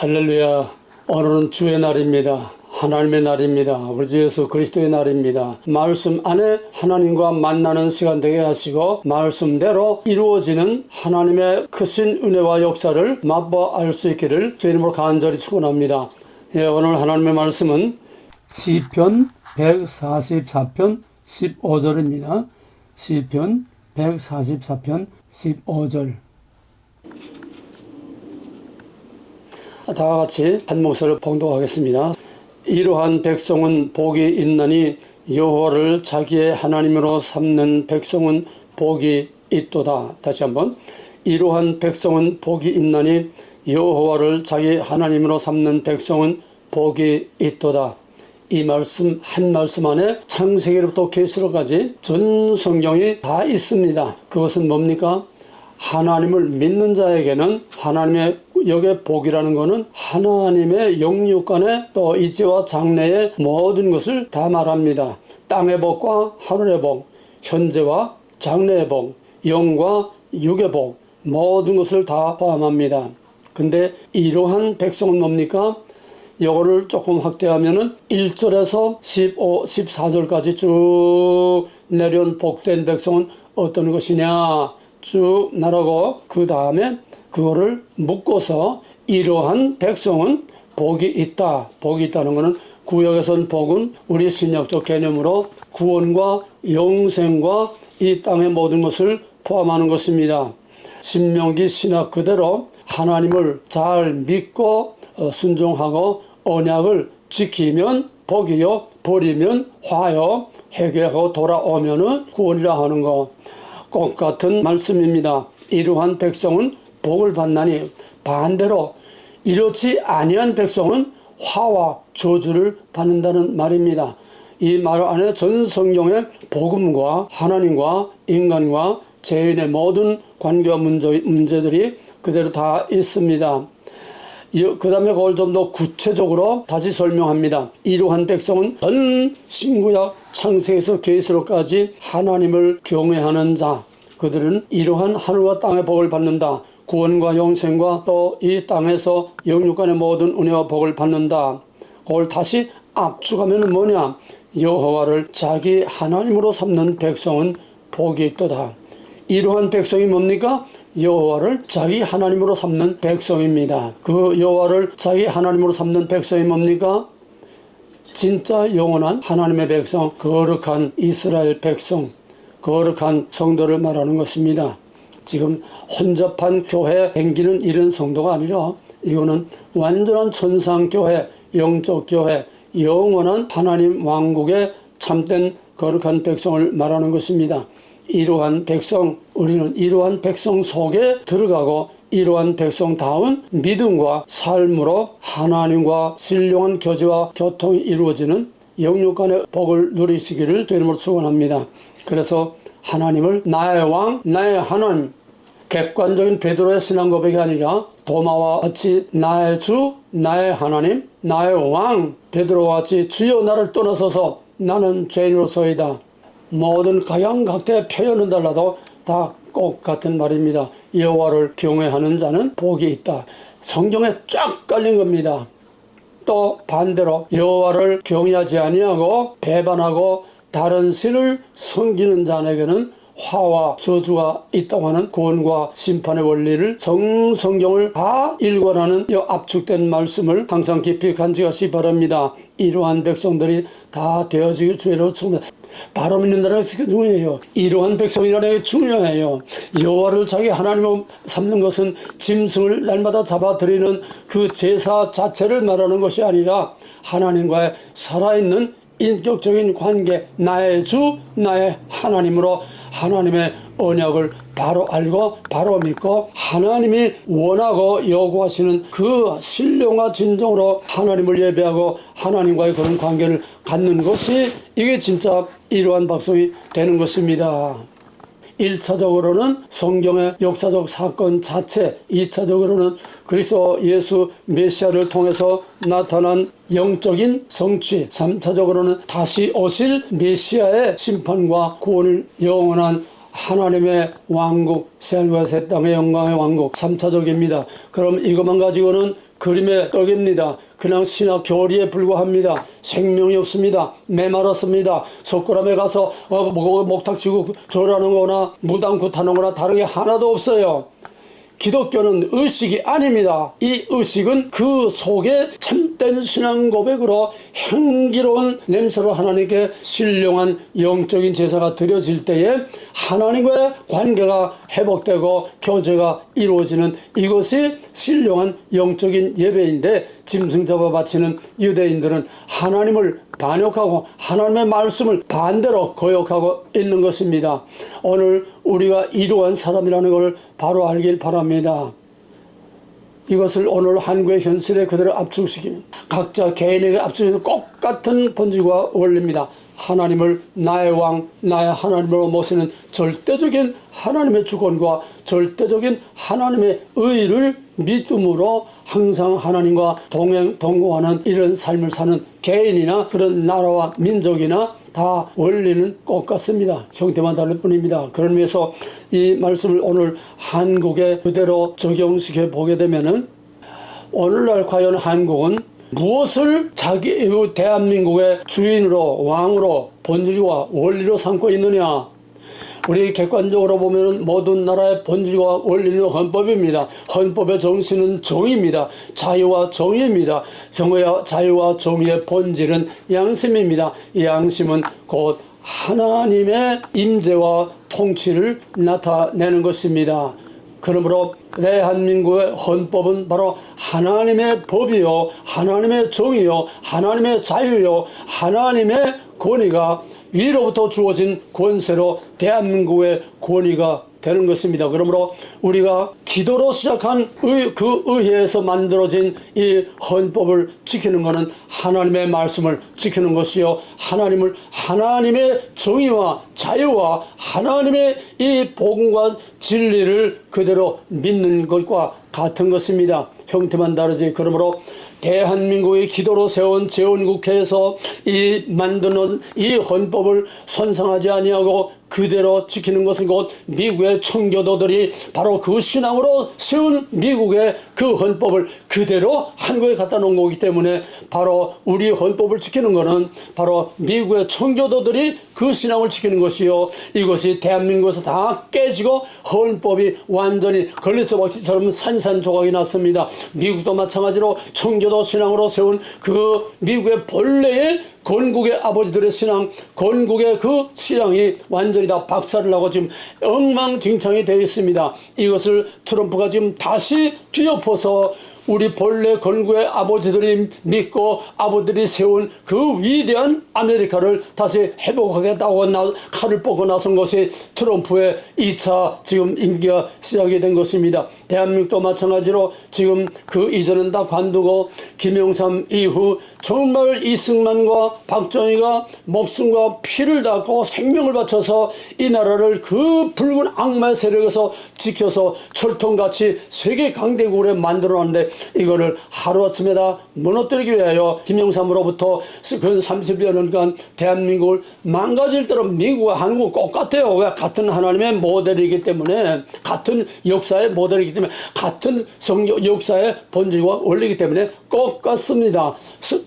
할렐루야. 오늘은 주의 날입니다. 하나님의 날입니다. 우리 주 예수 그리스도의 날입니다. 말씀 안에 하나님과 만나는 시간 되게 하시고 말씀대로 이루어지는 하나님의 크신 은혜와 역사를 맛보아 알 수 있기를 주 이름으로 간절히 축원합니다. 오늘 하나님의 말씀은 시편 144편 15절입니다. 시편 144편 15절. 다와 같이 한 목소리로 봉독하겠습니다. 이러한 백성은 복이 있나니 여호와를 자기의 하나님으로 삼는 백성은 복이 있도다. 다시 한번. 이러한 백성은 복이 있나니 여호와를 자기 하나님으로 삼는 백성은 복이 있도다. 이 말씀 한 말씀 안에 창세기로부터 계시록까지 전 성경이 다 있습니다. 그것은 뭡니까? 하나님을 믿는 자에게는 하나님의 여기에 복이라는 것은 하나님의 영육간의 또 이지와 장래의 모든 것을 다 말합니다. 땅의 복과 하늘의 복, 현재와 장래의 복, 영과 육의 복, 모든 것을 다 포함합니다. 근데 이러한 백성은 뭡니까? 이거를 조금 확대하면은 1절에서 15, 14절까지 쭉 내려온 복된 백성은 어떤 것이냐 쭉 나라고 그 다음에 그거를 묶어서 이러한 백성은 복이 있다. 복이 있다는 것은 구약에선 복은 우리 신약적 개념으로 구원과 영생과 이 땅의 모든 것을 포함하는 것입니다. 신명기 신학 그대로 하나님을 잘 믿고 순종하고 언약을 지키면 복이요, 버리면 화요, 회개하고 돌아오면은 구원이라 하는 거 똑같은 말씀입니다. 이러한 백성은 복을 받나니 반대로 이렇지 아니한 백성은 화와 저주를 받는다는 말입니다. 이 말 안에 전 성경의 복음과 하나님과 인간과 죄인의 모든 관계와 문제들이 그대로 다 있습니다. 그 다음에 그걸 좀 더 구체적으로 다시 설명합니다. 이러한 백성은 전 신구약 창세에서 계시록까지 하나님을 경외하는 자, 그들은 이러한 하늘과 땅의 복을 받는다. 구원과 영생과 또 이 땅에서 영육간의 모든 은혜와 복을 받는다. 그걸 다시 압축하면 뭐냐? 여호와를 자기 하나님으로 삼는 백성은 복이 있도다. 이러한 백성이 뭡니까? 여호와를 자기 하나님으로 삼는 백성입니다. 그 여호와를 자기 하나님으로 삼는 백성이 뭡니까? 진짜 영원한 하나님의 백성, 거룩한 이스라엘 백성, 거룩한 성도를 말하는 것입니다. 지금 혼잡한 교회 댕기는 이런 성도가 아니라 이거는 완전한 천상교회, 영적 교회, 영원한 하나님 왕국의 참된 거룩한 백성을 말하는 것입니다. 이러한 백성, 우리는 이러한 백성 속에 들어가고 이러한 백성다운 믿음과 삶으로 하나님과 신령한 교제와 교통이 이루어지는 영육간의 복을 누리시기를 주님으로 축원합니다. 그래서 하나님을 나의 왕, 나의 하나님, 객관적인 베드로의 신앙 고백이 아니라 도마와 같이 나의 주, 나의 하나님, 나의 왕, 베드로와 같이 주여 나를 떠나서서 나는 죄인으로서이다. 모든 각양각대의 표현은 달라도 다 똑같은 말입니다. 여호와를 경외하는 자는 복이 있다. 성경에 쫙 깔린 겁니다. 또 반대로 여호와를 경외하지 아니하고 배반하고 다른 신을 섬기는 자에게는 화와 저주가 있다고 하는 구원과 심판의 원리를 성경을 다 일관하는 이 압축된 말씀을 항상 깊이 간직하시기 바랍니다. 이러한 백성들이 다 되어지기 주의로 축원합니다. 바로 믿는다는 것이 중요해요. 이러한 백성이라는 게 중요해요. 여호와를 자기 하나님으로 삼는 것은 짐승을 날마다 잡아들이는 그 제사 자체를 말하는 것이 아니라 하나님과의 살아있는 인격적인 관계, 나의 주, 나의 하나님으로 하나님의 언약을 바로 알고 바로 믿고 하나님이 원하고 요구하시는 그 신령과 진정으로 하나님을 예배하고 하나님과의 그런 관계를 갖는 것이 이게 진짜 이러한 백성이 되는 것입니다. 1차적으로는 성경의 역사적 사건 자체, 2차적으로는 그리스도 예수 메시아를 통해서 나타난 영적인 성취, 3차적으로는 다시 오실 메시아의 심판과 구원을 영원한 하나님의 왕국, 새 하늘과 새 땅의 영광의 왕국 3차적입니다. 그럼 이것만 가지고는 그림의 떡입니다. 그냥 신학 교리에 불과합니다. 생명이 없습니다. 메마랐습니다. 석굴암에 가서 목탁 치고 절하는 거나 무당구 타는 거나 다른 게 하나도 없어요. 기독교는 의식이 아닙니다. 이 의식은 그 속에 참된 신앙 고백으로 향기로운 냄새로 하나님께 신령한 영적인 제사가 드려질 때에 하나님과의 관계가 회복되고 교제가 이루어지는 이것이 신령한 영적인 예배인데, 짐승 잡아 바치는 유대인들은 하나님을 반역하고 하나님의 말씀을 반대로 거역하고 있는 것입니다. 오늘 우리가 이러한 사람이라는 걸 바로 알길 바랍니다. 이것을 오늘 한국의 현실에 그대로 압축시킵니다. 각자 개인에게 압축시키는 똑같은 본질과 원리입니다. 하나님을 나의 왕, 나의 하나님으로 모시는 절대적인 하나님의 주권과 절대적인 하나님의 의를 믿음으로 항상 하나님과 동행하는 이런 삶을 사는 개인이나 그런 나라와 민족이나 다 원리는 똑같습니다. 형태만 다를 뿐입니다. 그런 의미에서 이 말씀을 오늘 한국에 그대로 적용시켜 보게 되면은, 오늘날 과연 한국은 무엇을 자기 대한민국의 주인으로, 왕으로, 본질과 원리로 삼고 있느냐? 우리 객관적으로 보면 모든 나라의 본질과 원리는 헌법입니다. 헌법의 정신은 정의입니다. 자유와 정의입니다. 자유와 정의의 본질은 양심입니다. 이 양심은 곧 하나님의 임재와 통치를 나타내는 것입니다. 그러므로 대한민국의 헌법은 바로 하나님의 법이요, 하나님의 정의요, 하나님의 자유요, 하나님의 권위가 위로부터 주어진 권세로 대한민국의 권위가 되는 것입니다. 그러므로 우리가 기도로 시작한 그 의회에서 만들어진 이 헌법을 지키는 것은 하나님의 말씀을 지키는 것이요, 하나님의 정의와 자유와 하나님의 이 복음과 진리를 그대로 믿는 것과 같은 것입니다. 형태만 다르지. 그러므로 대한민국의 기도로 세운 재헌국회에서 만드는 이 헌법을 손상하지 아니하고 그대로 지키는 것은 곧 미국의 청교도들이 바로 그 신앙으로 세운 미국의 그 헌법을 그대로 한국에 갖다 놓은 거기 때문에, 바로 우리 헌법을 지키는 것은 바로 미국의 청교도들이 그 신앙을 지키는 것이요, 이것이 대한민국에서 다 깨지고 헌법이 완전히 걸레조각처럼 산산조각이 났습니다. 미국도 마찬가지로 청교도 신앙으로 세운 그 미국의 본래의 건국의 아버지들의 신앙, 건국의 그 신앙이 완전히 다 박살을 나고 지금 엉망진창이 되어 있습니다. 이것을 트럼프가 지금 다시 뒤엎어서 우리 본래 건국의 아버지들이 믿고 아버들이 세운 그 위대한 아메리카를 다시 회복하겠다고 칼을 뻗고 나선 것이 트럼프의 2차 지금 임기가 시작이 된 것입니다. 대한민국도 마찬가지로 지금 그 이전은 다 관두고 김영삼 이후 정말 이승만과 박정희가 목숨과 피를 닦고 생명을 바쳐서 이 나라를 그 붉은 악마의 세력에서 지켜서 철통같이 세계 강대국으로 만들어놨는데, 이거를 하루아침에 다 무너뜨리기 위하여 김영삼으로부터 근 30여 년간 대한민국을 망가질 대로 미국과 한국 똑같아요. 왜? 같은 하나님의 모델이기 때문에, 같은 역사의 모델이기 때문에, 같은 역사의 본질과 원리이기 때문에 똑같습니다.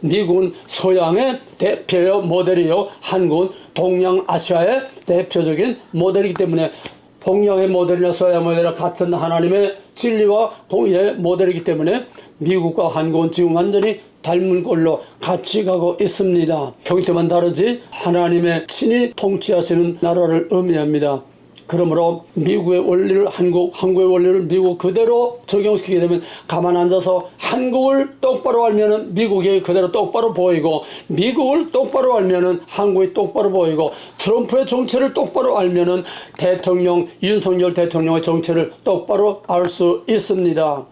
미국은 서양의 대표요 모델이요, 한국은 동양아시아의 대표적인 모델이기 때문에, 동양의 모델이나 서양 모델이나 같은 하나님의 진리와 공의의 모델이기 때문에 미국과 한국은 지금 완전히 닮은 꼴로 같이 가고 있습니다. 형태만 다르지 하나님의 친히 통치하시는 나라를 의미합니다. 그러므로 미국의 원리를 한국의 원리를 미국 그대로 적용시키게 되면, 가만 앉아서 한국을 똑바로 알면은 미국이 그대로 똑바로 보이고, 미국을 똑바로 알면은 한국이 똑바로 보이고, 트럼프의 정체를 똑바로 알면은 윤석열 대통령의 정체를 똑바로 알 수 있습니다.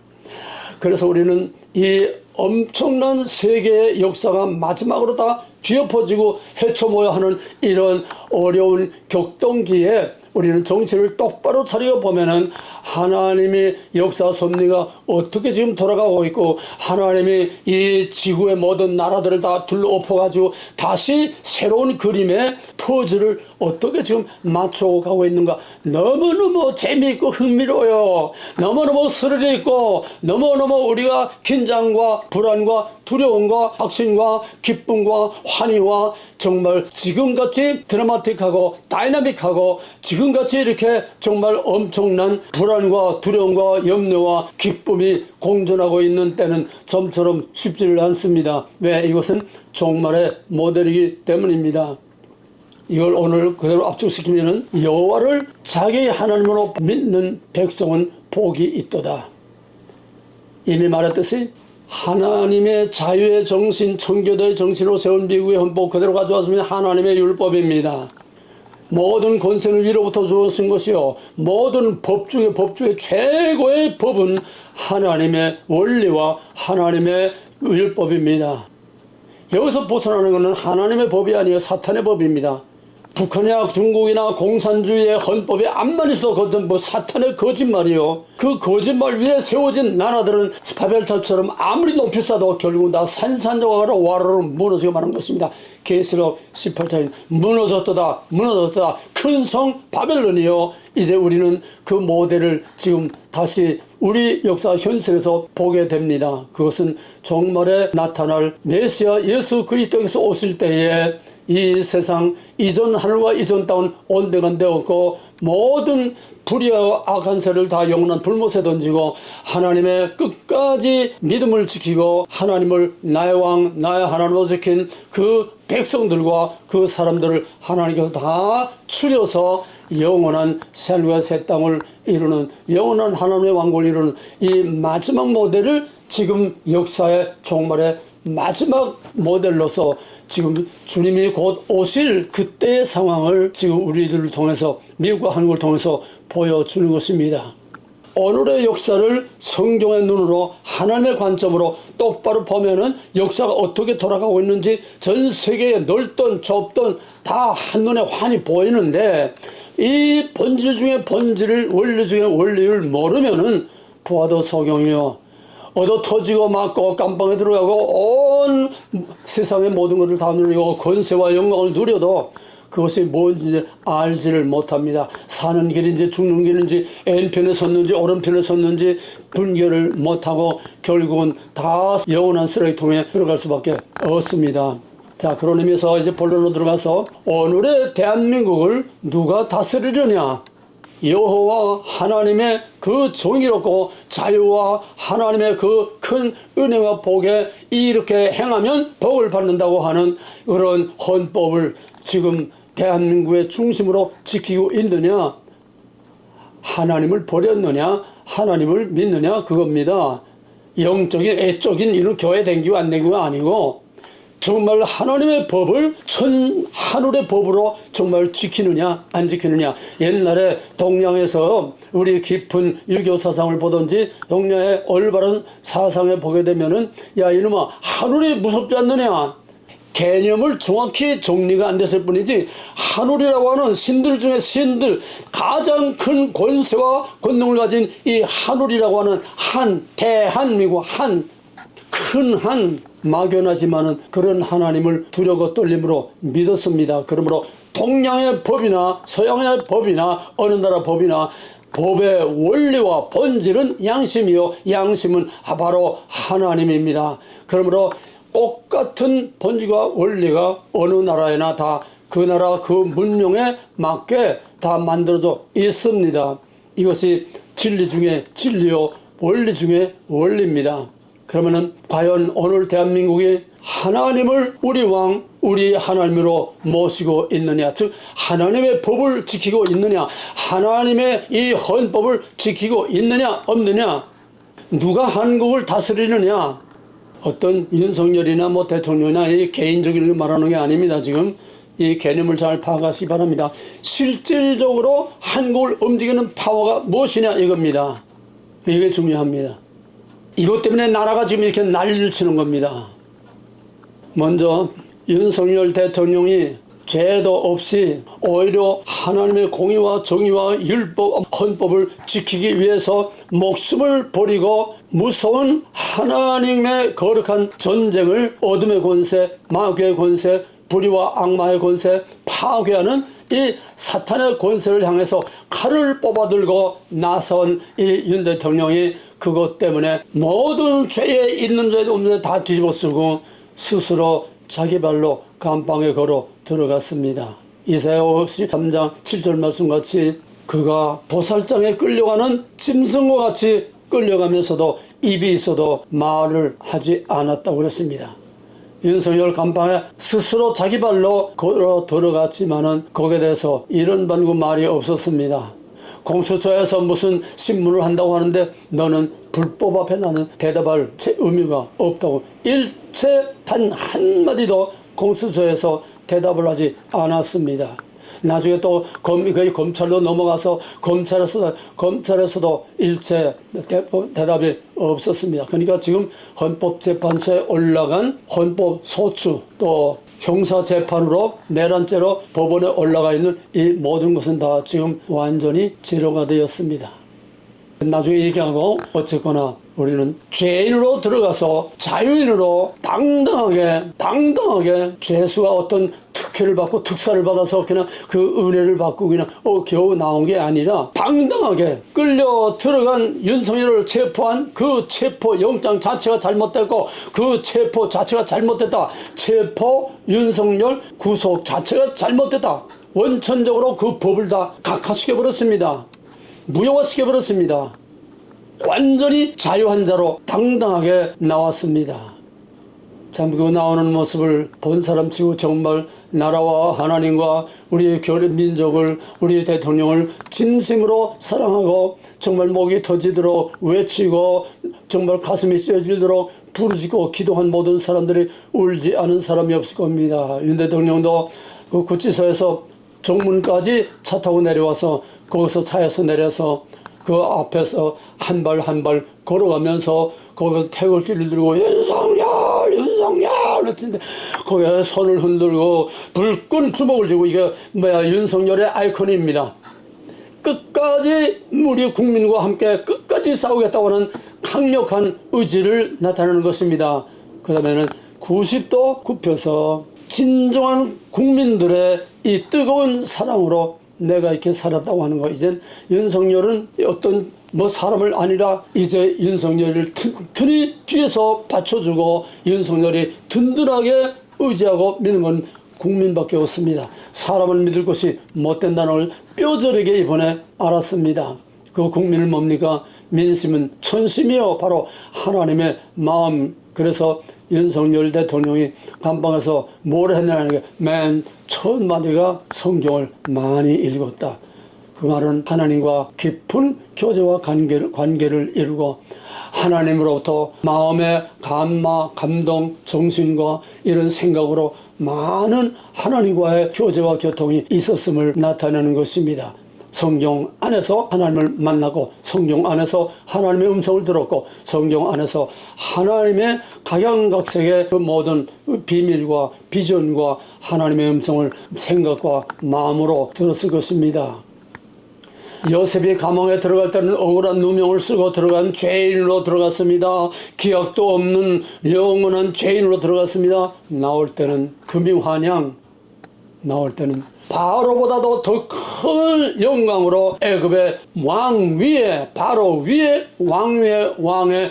그래서 우리는 이 엄청난 세계의 역사가 마지막으로 다 뒤엎어지고 헤쳐모여 하는 이런 어려운 격동기에 우리는 정신을 똑바로 차리고 보면은 하나님의 역사 섭리가 어떻게 지금 돌아가고 있고, 하나님이 이 지구의 모든 나라들을 다 둘러엎어가지고 다시 새로운 그림의 퍼즐을 어떻게 지금 맞춰가고 있는가. 너무너무 재미있고 흥미로워요. 너무너무 스릴이 있고, 너무너무 우리가 긴장과 불안과 두려움과 확신과 기쁨과 환희와 정말 지금같이 드라마틱하고 다이나믹하고 지금같이 이렇게 정말 엄청난 불안과 두려움과 염려와 기쁨이 공존하고 있는 때는 좀처럼 쉽지를 않습니다. 왜? 이것은 종말의 모델이기 때문입니다. 이걸 오늘 그대로 압축시키면 여호와를 자기 하나님으로 믿는 백성은 복이 있도다. 이미 말했듯이 하나님의 자유의 정신, 청교도의 정신으로 세운 미국의 헌법 그대로 가져왔으면 하나님의 율법입니다. 모든 권세는 위로부터 주어진 것이요, 모든 법 중에 최고의 법은 하나님의 원리와 하나님의 율법입니다. 여기서 벗어나는 것은 하나님의 법이 아니요 사탄의 법입니다. 북한이나 중국이나 공산주의의 헌법에 암만 있어도 그것은 뭐 사탄의 거짓말이요. 그 거짓말 위에 세워진 나라들은 바벨탑처럼 아무리 높이 쌓아도 결국은 다 산산조각으로 와르르 무너지고 마는 것입니다. 계시록 18장에 무너졌다 큰 성 바벨론이요. 이제 우리는 그 모델을 지금 다시 우리 역사 현실에서 보게 됩니다. 그것은 종말에 나타날 메시아 예수 그리스도께서 오실 때에 이 세상 이전 하늘과 이전 땅은 온데간데 없고 모든 불의와 악한 새를 다 영원한 불못에 던지고 하나님의 끝까지 믿음을 지키고 하나님을 나의 왕 나의 하나님으로 지킨 그 백성들과 그 사람들을 하나님께서 다 추려서 영원한 새하늘과 새 땅을 이루는 영원한 하나님의 왕국을 이루는 이 마지막 모델을 지금 역사의 종말의 마지막 모델로서 지금 주님이 곧 오실 그때의 상황을 지금 우리들을 통해서 미국과 한국을 통해서 보여주는 것입니다. 오늘의 역사를 성경의 눈으로 하나님의 관점으로 똑바로 보면은 역사가 어떻게 돌아가고 있는지 전 세계에 넓든 좁든 다 한눈에 환히 보이는데, 이 본질 중에 본질을, 원리 중에 원리를 모르면은 부하도 소경이요, 얻어 터지고 맞고 깜빵에 들어가고 온 세상의 모든 것을 다 누리고 권세와 영광을 누려도 그것이 뭔지 알지를 못합니다. 사는 길인지 죽는 길인지 N편에 섰는지 오른편에 섰는지 분별을 못하고 결국은 다 영원한 쓰레기통에 들어갈 수밖에 없습니다. 자, 그런 의미에서 이제 본론으로 들어가서 오늘의 대한민국을 누가 다스리려냐? 여호와 하나님의 그 정의롭고 자유와 하나님의 그 큰 은혜와 복에 이렇게 행하면 복을 받는다고 하는 그런 헌법을 지금 대한민국의 중심으로 지키고 있느냐, 하나님을 버렸느냐, 하나님을 믿느냐, 그겁니다. 영적인 애적인 이런 교회 댕기고 안 댕기고가 아니고 정말 하나님의 법을 하늘의 법으로 정말 지키느냐 안 지키느냐. 옛날에 동양에서 우리 깊은 유교 사상을 보든지 동양의 올바른 사상을 보게 되면은 야 이놈아 하늘이 무섭지 않느냐, 개념을 정확히 정리가 안 됐을 뿐이지 하늘이라고 하는 신들 중에 신들 가장 큰 권세와 권능을 가진 이 하늘이라고 하는 한 대한민국 한 큰 한 막연하지만은 그런 하나님을 두려고 떨림으로 믿었습니다. 그러므로 동양의 법이나 서양의 법이나 어느 나라 법이나 법의 원리와 본질은 양심이요, 양심은 바로 하나님입니다. 그러므로 똑같은 본질과 원리가 어느 나라에나 다 그 나라 그 문명에 맞게 다 만들어져 있습니다. 이것이 진리 중에 진리요, 원리 중에 원리입니다. 그러면은 과연 오늘 대한민국이 하나님을 우리 왕, 우리 하나님으로 모시고 있느냐, 즉 하나님의 법을 지키고 있느냐, 하나님의 이 헌법을 지키고 있느냐 없느냐, 누가 한국을 다스리느냐. 어떤 윤석열이나 뭐 대통령이나 이 개인적인 걸 말하는 게 아닙니다. 지금 이 개념을 잘 파악하시기 바랍니다. 실질적으로 한국을 움직이는 파워가 무엇이냐 이겁니다. 이게 중요합니다. 이것 때문에 나라가 지금 이렇게 난리를 치는 겁니다. 먼저 윤석열 대통령이 죄도 없이 오히려 하나님의 공의와 정의와 율법, 헌법을 지키기 위해서 목숨을 버리고 무서운 하나님의 거룩한 전쟁을 어둠의 권세, 마귀의 권세, 불의와 악마의 권세 파괴하는 이 사탄의 권세를 향해서 칼을 뽑아들고 나선 이 윤 대통령이 그것 때문에 모든 죄에 있는 죄도 없는 죄 다 뒤집어쓰고 스스로 자기 발로 감방에 걸어 들어갔습니다. 이사야 53장 7절 말씀같이 그가 보살장에 끌려가는 짐승과 같이 끌려가면서도 입이 있어도 말을 하지 않았다고 그랬습니다. 윤석열 감방에 스스로 자기 발로 걸어 들어갔지만은 거기에 대해서 이런 반구 말이 없었습니다. 공수처에서 무슨 신문을 한다고 하는데 너는 불법 앞에 나는 대답할 의미가 없다고 일체 단 한마디도 공수처에서 대답을 하지 않았습니다. 나중에 또 거의 검찰로 넘어가서 검찰에서도 일체 대답이 없었습니다. 그러니까 지금 헌법재판소에 올라간 헌법소추 또 형사재판으로 내란죄로 법원에 올라가 있는 이 모든 것은 다 지금 완전히 제로가 되었습니다. 나중에 얘기하고 어쨌거나 우리는 죄인으로 들어가서 자유인으로 당당하게 죄수가 어떤 특혜를 받고 특사를 받아서 그냥 그 은혜를 받고 그냥 겨우 나온 게 아니라 당당하게 끌려 들어간 윤석열을 체포한 그 체포 영장 자체가 잘못됐고 그 체포 자체가 잘못됐다. 체포 윤석열 구속 자체가 잘못됐다. 원천적으로 그 법을 다 각하시켜버렸습니다. 무효화시켜버렸습니다. 완전히 자유한자로 당당하게 나왔습니다. 참 그 나오는 모습을 본 사람 치고 정말 나라와 하나님과 우리 교회 민족을 우리 대통령을 진심으로 사랑하고 정말 목이 터지도록 외치고 정말 가슴이 찢어지도록 부르짖고 기도한 모든 사람들이 울지 않은 사람이 없을 겁니다. 윤 대통령도 그 구치소에서 정문까지 차 타고 내려와서 거기서 차에서 내려서 그 앞에서 한 발 한 발 걸어가면서 거기서 태극기를 들고 윤석열 그랬는데 거기에 손을 흔들고 불끈 주먹을 쥐고 이게 윤석열의 아이콘입니다. 끝까지 우리 국민과 함께 끝까지 싸우겠다고 하는 강력한 의지를 나타내는 것입니다. 그 다음에는 90도 굽혀서 진정한 국민들의 이 뜨거운 사랑으로 내가 이렇게 살았다고 하는 거. 이젠 윤석열은 어떤 사람을 아니라 이제 윤석열을 튼튼히 뒤에서 받쳐주고 윤석열이 든든하게 의지하고 믿는 건 국민밖에 없습니다. 사람을 믿을 것이 못된다는 걸 뼈저리게 이번에 알았습니다. 그 국민은 뭡니까? 민심은 천심이요. 바로 하나님의 마음. 그래서 윤석열 대통령이 감방에서 뭘 했냐는 게 맨 첫 마디가 성경을 많이 읽었다. 그 말은 하나님과 깊은 교제와 관계를 이루고 하나님으로부터 마음의 감동, 정신과 이런 생각으로 많은 하나님과의 교제와 교통이 있었음을 나타내는 것입니다. 성경 안에서 하나님을 만나고 성경 안에서 하나님의 음성을 들었고 성경 안에서 하나님의 각양각색의 그 모든 비밀과 비전과 하나님의 음성을 생각과 마음으로 들었을 것입니다. 요셉이 감옥에 들어갈 때는 억울한 누명을 쓰고 들어간 죄인으로 들어갔습니다. 기약도 없는 영원한 죄인으로 들어갔습니다. 나올 때는 금이환영, 나올 때는 바로보다도 더 큰 영광으로 애굽의 왕 위에 바로 위에 왕 위에 왕의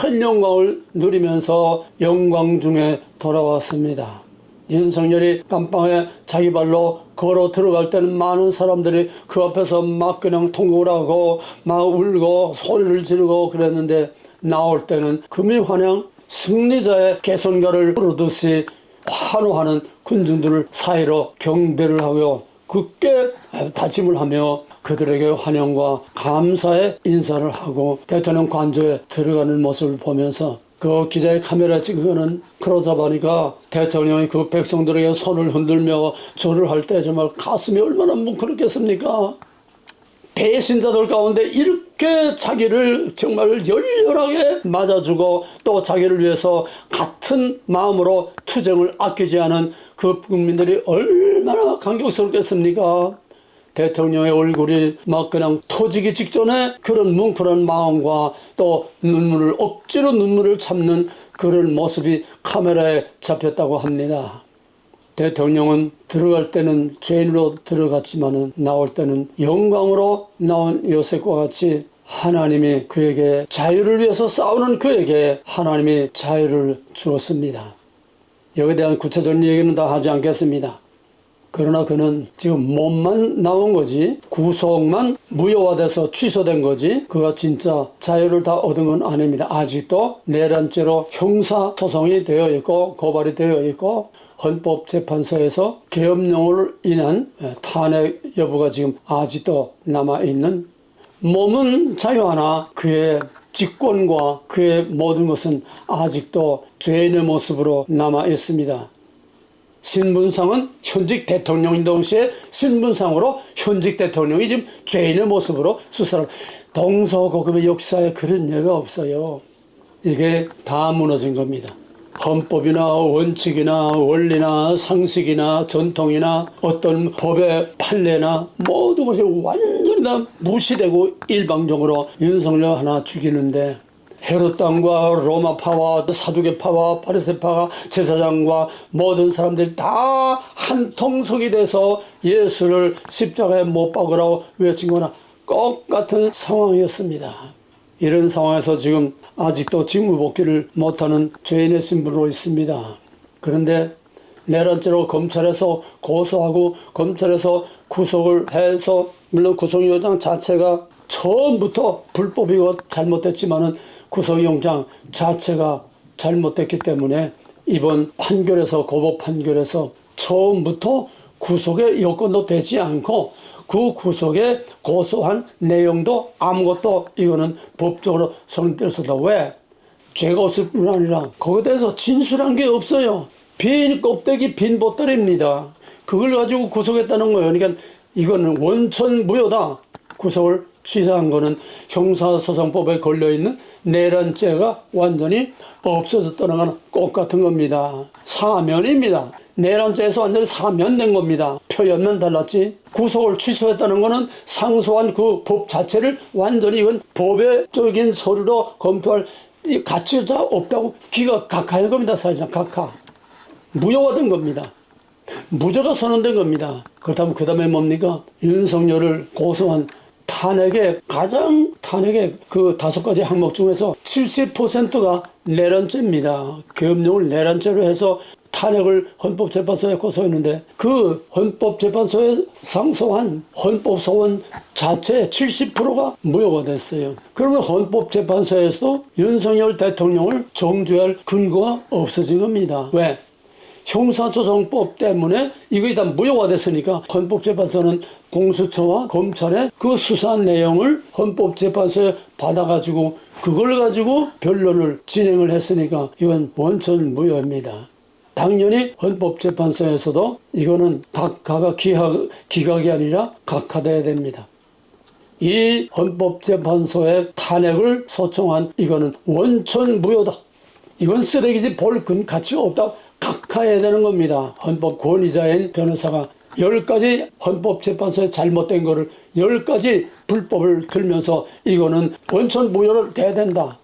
큰 영광을 누리면서 영광 중에 돌아왔습니다. 윤석열이 감방에 자기 발로 걸어 들어갈 때는 많은 사람들이 그 앞에서 막 그냥 통곡을 하고 막 울고 소리를 지르고 그랬는데 나올 때는 금이환영 승리자의 개선가를 부르듯이 환호하는 군중들을 사이로 경배를 하고 굳게 다짐을 하며 그들에게 환영과 감사의 인사를 하고 대통령 관저에 들어가는 모습을 보면서 그 기자의 카메라 찍으면은 그러자 보니까 대통령이 그 백성들에게 손을 흔들며 절을 할 때 정말 가슴이 얼마나 뭉클했겠습니까? 배신자들 가운데 이렇게 자기를 정말 열렬하게 맞아주고 또 자기를 위해서 같은 마음으로 투정을 아끼지 않은 그 국민들이 얼마나 감격스럽겠습니까? 대통령의 얼굴이 막 그냥 터지기 직전에 그런 뭉클한 마음과 또 억지로 눈물을 참는 그런 모습이 카메라에 잡혔다고 합니다. 대통령은 들어갈 때는 죄인으로 들어갔지만은 나올 때는 영광으로 나온 요셉과 같이 하나님이 그에게 자유를 위해서 싸우는 그에게 하나님이 자유를 주었습니다. 여기에 대한 구체적인 얘기는 다 하지 않겠습니다. 그러나 그는 지금 몸만 나온 거지 구속만 무효화돼서 취소된 거지 그가 진짜 자유를 다 얻은 건 아닙니다. 아직도 내란죄로 형사소송이 되어 있고 고발이 되어 있고 헌법재판소에서 계엄령으로 인한 탄핵 여부가 지금 아직도 남아있는 몸은 자유하나 그의 직권과 그의 모든 것은 아직도 죄인의 모습으로 남아있습니다. 신분상은 현직 대통령인 동시에 신분상으로 현직 대통령이 지금 죄인의 모습으로 수사를 동서고금의 역사에 그런 예가 없어요. 이게 다 무너진 겁니다. 헌법이나 원칙이나 원리나 상식이나 전통이나 어떤 법의 판례나 모든 것이 완전히 다 무시되고 일방적으로 윤석열 하나 죽이는데 헤롯당과 로마파와 사두개파와 바리새파가 제사장과 모든 사람들이 다 한통속이 돼서 예수를 십자가에 못 박으라고 외친 거나 똑같은 상황이었습니다. 이런 상황에서 지금 아직도 직무복귀를 못하는 죄인의 신분으로 있습니다. 그런데 내란죄로 검찰에서 고소하고 검찰에서 구속을 해서 물론 구속영장 자체가 처음부터 불법이고 잘못됐지만은 구속영장 자체가 잘못됐기 때문에 이번 판결에서 고법 판결에서 처음부터 구속의 여건도 되지 않고 그 구속에 고소한 내용도 아무것도 이거는 법적으로 성립될 수 없다. 왜? 죄가 없을 뿐 아니라 거기에 대해서 진술한 게 없어요. 빈 껍데기 빈 보따리입니다. 그걸 가지고 구속했다는 거예요. 그러니까 이거는 원천 무효다. 구속을 취소한 거는 형사소송법에 걸려있는 내란죄가 완전히 없어졌다는 건 똑같은 겁니다. 사면입니다. 내란죄에서 완전히 사면된 겁니다. 표현만 달랐지. 구속을 취소했다는 거는 상소한 그 법 자체를 완전히 이건 법의적인 서류로 검토할 가치가 없다고 기가 각하한 겁니다. 사실상 각하. 무효화된 겁니다. 무죄가 선언된 겁니다. 그렇다면 그 다음에 뭡니까? 윤석열을 고소한 탄핵의 그 5가지 항목 중에서 70%가 내란죄입니다. 계엄령을 내란죄로 해서 탄핵을 헌법재판소에 고소했는데 그 헌법재판소에 상소한 헌법소원 자체의 70%가 무효가 됐어요. 그러면 헌법재판소에서 윤석열 대통령을 정죄할 근거가 없어진 겁니다. 왜? 형사소송법 때문에 이거 다 무효가 됐으니까 헌법재판소는 공수처와 검찰의 그 수사한 내용을 헌법재판소에 받아가지고 그걸 가지고 변론을 진행을 했으니까 이건 원천 무효입니다. 당연히 헌법재판소에서도 이거는 각하가 기각이 아니라 각하돼야 됩니다. 이 헌법재판소의 탄핵을 소청한 이거는 원천 무효다. 이건 쓰레기지 볼 가치가 없다. 각하해야 되는 겁니다. 헌법 권위자인 변호사가 10가지 헌법재판소에 잘못된 거를 10가지 불법을 들면서 이거는 원천 무효를 돼야 된다.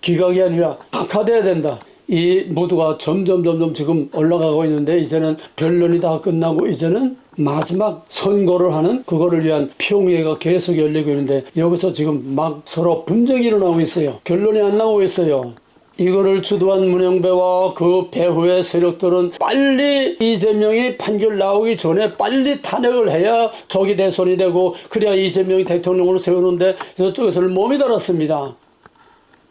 기각이 아니라 각하돼야 된다. 이 모두가 점점 지금 올라가고 있는데 이제는 변론이 다 끝나고 이제는 마지막 선고를 하는 그거를 위한 평의회가 계속 열리고 있는데 여기서 지금 막 서로 분쟁이 일어나고 있어요. 결론이 안 나오고 있어요. 이거를 주도한 문영배와 그 배후의 세력들은 빨리 이재명이 판결 나오기 전에 빨리 탄핵을 해야 적이 대선이 되고 그래야 이재명이 대통령으로 세우는데 저쪽에서는 몸이 달았습니다.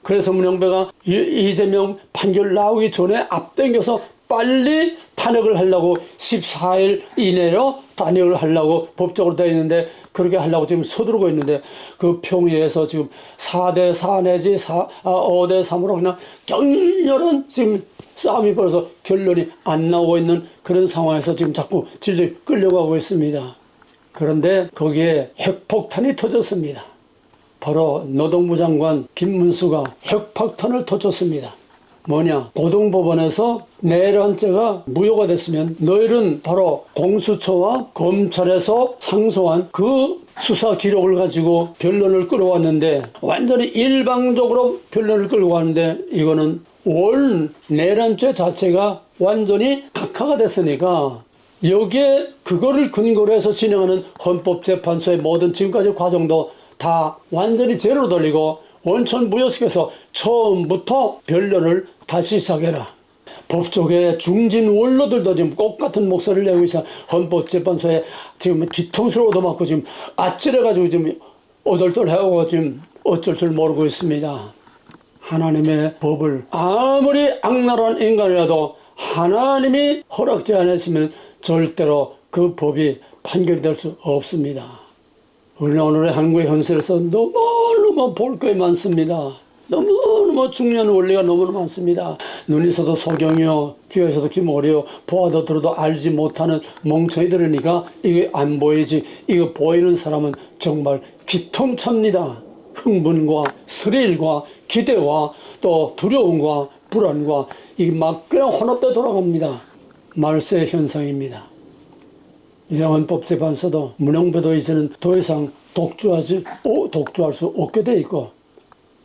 그래서 문영배가 이재명 판결 나오기 전에 앞당겨서 빨리 탄핵을 하려고 14일 이내로 탄핵을 하려고 법적으로 되어 있는데 그렇게 하려고 지금 서두르고 있는데 그 평의에서 지금 4대4 내지 5대3으로 그냥 격렬한 지금 싸움이 벌어서 결론이 안 나오고 있는 그런 상황에서 지금 자꾸 질질 끌려가고 있습니다. 그런데 거기에 핵폭탄이 터졌습니다. 바로 노동부 장관 김문수가 핵폭탄을 터쳤습니다. 뭐냐? 고등법원에서 내란죄가 무효가 됐으면 너희는 바로 공수처와 검찰에서 상소한 그 수사 기록을 가지고 변론을 끌어왔는데 완전히 일방적으로 변론을 끌고 왔는데 이거는 원 내란죄 자체가 완전히 각하가 됐으니까 여기에 그거를 근거로 해서 진행하는 헌법재판소의 모든 지금까지 과정도 다 완전히 제로 돌리고 원천 무효시켜서 처음부터 변론을 다시 시작해라. 법조계 중진 원로들도 지금 똑같은 목소리를 내고 있어. 헌법재판소에 지금 뒤통수를 얻어맞고 지금 아찔해가지고 지금 어덜덜하고 지금 어쩔 줄 모르고 있습니다. 하나님의 법을 아무리 악랄한 인간이라도 하나님이 허락지 않았으면 절대로 그 법이 판결이 될 수 없습니다. 우리는 오늘의 한국의 현실에서 너무너무 볼 게 많습니다. 너무너무 중요한 원리가 너무나 많습니다. 눈이 있어도 소경이요, 귀가 있어도 귀머리요, 보아도 들어도 알지 못하는 멍청이들이니까 이게 안 보이지. 이거 보이는 사람은 정말 기통찹니다. 흥분과 스릴과 기대와 또 두려움과 불안과 이게 막 그냥 혼합돼 돌아갑니다. 말세 현상입니다. 이제 헌법재판소도 문영배도 이제는 더 이상 독주할 수 없게 돼 있고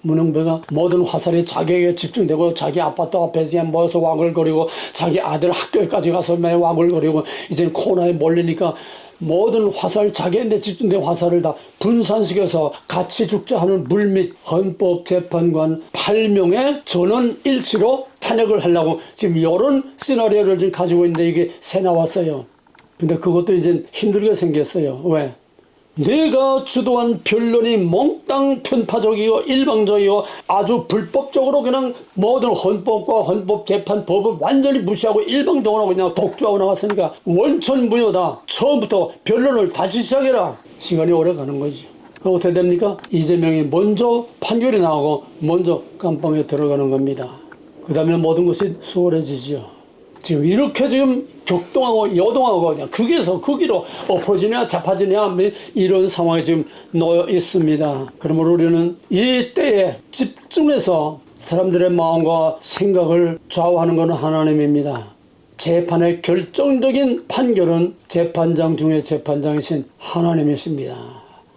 문영배가 모든 화살이 자기에게 집중되고 자기 아파트 앞에 그냥 모여서 와글거리고 자기 아들 학교에까지 가서 매 와글거리고 이제는 코너에 몰리니까 모든 화살 자기한테 집중된 화살을 다 분산시켜서 같이 죽자 하는 물밑 헌법재판관 8명의 전원 일치로 탄핵을 하려고 지금 이런 시나리오를 지금 가지고 있는데 이게 새 나왔어요. 근데 그것도 이제 힘들게 생겼어요. 왜? 내가 주도한 변론이 몽땅 편파적이고 일방적이고 아주 불법적으로 그냥 모든 헌법과 헌법재판법을 완전히 무시하고 일방적으로 그냥 독주하고 나갔으니까 원천무효다. 처음부터 변론을 다시 시작해라. 시간이 오래 가는 거지. 그럼 어떻게 됩니까? 이재명이 먼저 판결이 나오고 먼저 감방에 들어가는 겁니다. 그 다음에 모든 것이 수월해지죠. 지금 이렇게 지금 격동하고 여동하고 그냥 거기에서 거기로 엎어지냐 자빠지냐 이런 상황에 지금 놓여 있습니다. 그러므로 우리는 이 때에 집중해서 사람들의 마음과 생각을 좌우하는 것은 하나님입니다. 재판의 결정적인 판결은 재판장 중에 재판장이신 하나님이십니다.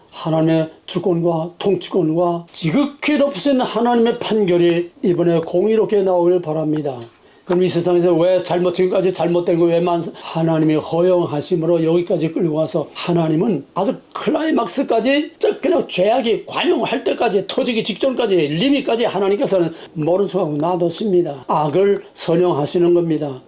하나님의 주권과 통치권과 지극히 높으신 하나님의 판결이 이번에 공의롭게 나오길 바랍니다. 그럼 이 세상에서 왜 지금까지 잘못된 거 왜 하나님이 허용하심으로 여기까지 끌고 와서 하나님은 아주 클라이막스까지 그냥 죄악이 관용할 때까지 터지기 직전까지 리미까지 하나님께서는 모른 척하고 놔뒀습니다. 악을 선용하시는 겁니다.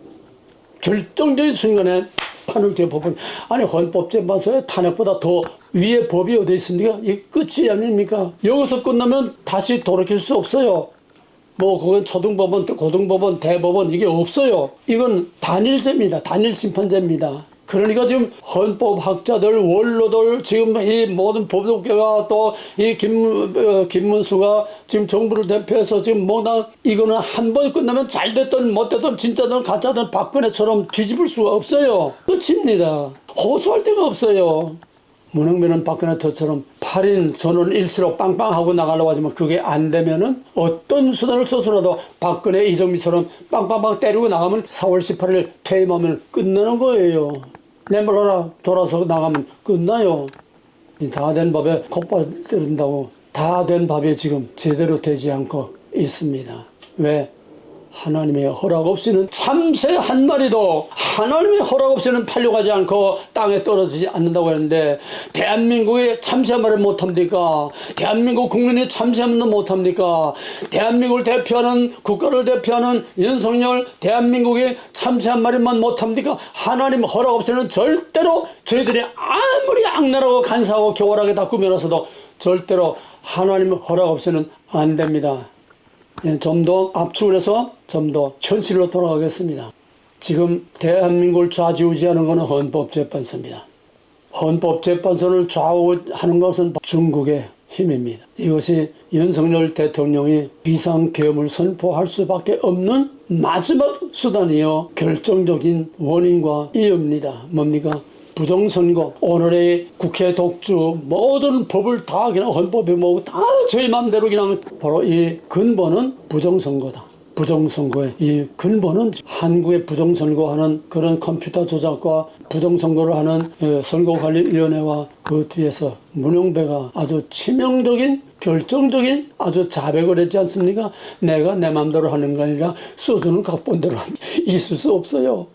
결정적인 순간에 판을 뒤엎어버린 아니 헌법재판소의 탄핵보다 더 위에 법이 어디 있습니까? 이게 끝이 아닙니까? 여기서 끝나면 다시 돌이킬 수 없어요. 뭐 그건 초등법원, 고등법원, 대법원 이게 없어요. 이건 단일제입니다. 단일심판제입니다. 그러니까 지금 헌법학자들, 원로들, 지금 이 모든 법조계와 또 이 김문수가 지금 정부를 대표해서 지금 이거는 한 번 끝나면 잘 됐든 못 됐든 진짜든 가짜든 박근혜처럼 뒤집을 수가 없어요. 끝입니다. 호소할 데가 없어요. 문흥배는 박근혜처럼 8인 전원 일치로 빵빵하고 나가려고 하지만 그게 안 되면은 어떤 수단을 써서라도 박근혜 이정미처럼 빵빵빵 때리고 나가면 4월 18일 퇴임하면 끝나는 거예요. 내몰라라 돌아서 나가면 끝나요. 다 된 법에 콧발 때린다고 다 된 법이 지금 제대로 되지 않고 있습니다. 왜? 하나님의 허락 없이는 참새 한 마리도 하나님의 허락 없이는 팔려가지 않고 땅에 떨어지지 않는다고 했는데 대한민국에 참새 한 마리 못합니까? 대한민국 국민이 참새 한 마리 못합니까? 대한민국을 대표하는 국가를 대표하는 윤석열 대한민국이 참새 한 마리만 못합니까? 하나님 허락 없이는 절대로 저희들이 아무리 악랄하고 간사하고 교활하게 다 꾸며놨어도 절대로 하나님 허락 없이는 안 됩니다. 좀 더 압축을 해서 좀 더 현실로 돌아가겠습니다. 지금 대한민국을 좌지우지하는 것은 헌법재판소입니다. 헌법재판소를 좌우하는 것은 중국의 힘입니다. 이것이 윤석열 대통령이 비상계엄을 선포할 수밖에 없는 마지막 수단이요 결정적인 원인과 이유입니다. 뭡니까? 부정선거, 오늘의 국회 독주, 모든 법을 다 그냥 헌법에 모으고 다 저희 마음대로 그냥 바로 이 근본은 부정선거다. 부정선거의 이 근본은 한국의 부정선거하는 그런 컴퓨터 조작과 부정선거를 하는 선거관리위원회와 그 뒤에서 문영배가 아주 치명적인 결정적인 아주 자백을 했지 않습니까? 내가 내 마음대로 하는 게 아니라 써주는 각본대로 있을 수 없어요.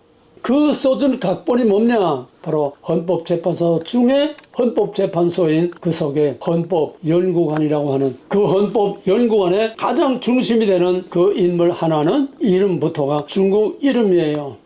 그 써준 각본이 뭐냐? 바로 헌법재판소 중에 헌법재판소인 그 속에 헌법연구관이라고 하는 그 헌법연구관의 가장 중심이 되는 그 인물 하나는 이름부터가 중국 이름이에요.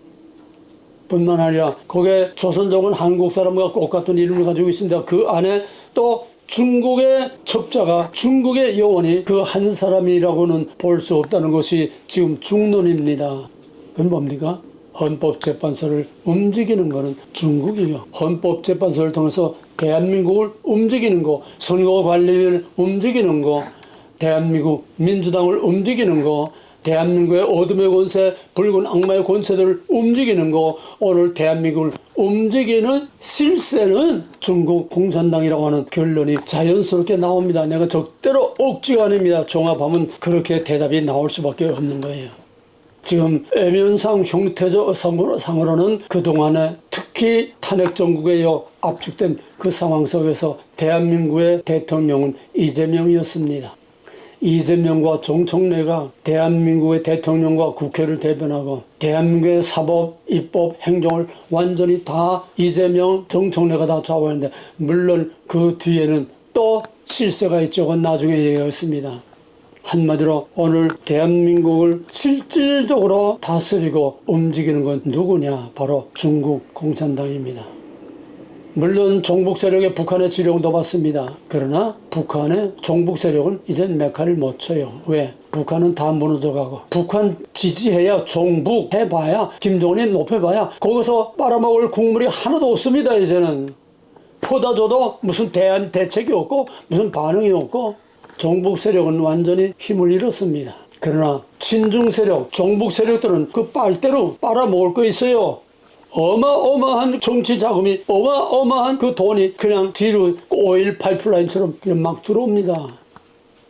뿐만 아니라 거기에 조선족은 한국 사람과 똑같은 이름을 가지고 있습니다. 그 안에 또 중국의 첩자가 중국의 요원이 그 한 사람이라고는 볼 수 없다는 것이 지금 중론입니다. 그건 뭡니까? 헌법재판소를 움직이는 것은 중국이요. 헌법재판소를 통해서 대한민국을 움직이는 거, 선거관리위를 움직이는 거, 대한민국 민주당을 움직이는 거, 대한민국의 어둠의 권세, 붉은 악마의 권세들을 움직이는 거, 오늘 대한민국을 움직이는 실세는 중국 공산당이라고 하는 결론이 자연스럽게 나옵니다. 내가 절대로 억지가 아닙니다. 종합하면 그렇게 대답이 나올 수밖에 없는 거예요. 지금 애면상 형태적 상으로는 그동안에 특히 탄핵 정국에 압축된 그 상황 속에서 대한민국의 대통령은 이재명이었습니다. 이재명과 정청래가 대한민국의 대통령과 국회를 대변하고 대한민국의 사법, 입법, 행정을 완전히 다 이재명, 정청래가 다 좌우하는데 물론 그 뒤에는 또 실세가 있죠. 그건 나중에 얘기하겠습니다. 한마디로 오늘 대한민국을 실질적으로 다스리고 움직이는 건 누구냐? 바로 중국 공산당입니다. 물론 종북 세력의 북한의 지령도 받습니다. 그러나 북한의 종북 세력은 이젠 메카를 못 쳐요. 왜? 북한은 다 무너져가고 북한 지지해야 종북 해봐야 김정은이 높여봐야 거기서 빨아먹을 국물이 하나도 없습니다. 이제는 퍼다 줘도 무슨 대책이 없고 무슨 반응이 없고 종북 세력은 완전히 힘을 잃었습니다. 그러나 친중 세력, 종북 세력들은 그 빨대로 빨아먹을 거 있어요. 어마어마한 정치 자금이, 어마어마한 그 돈이 그냥 뒤로 오일 파이프라인처럼 그냥 막 들어옵니다.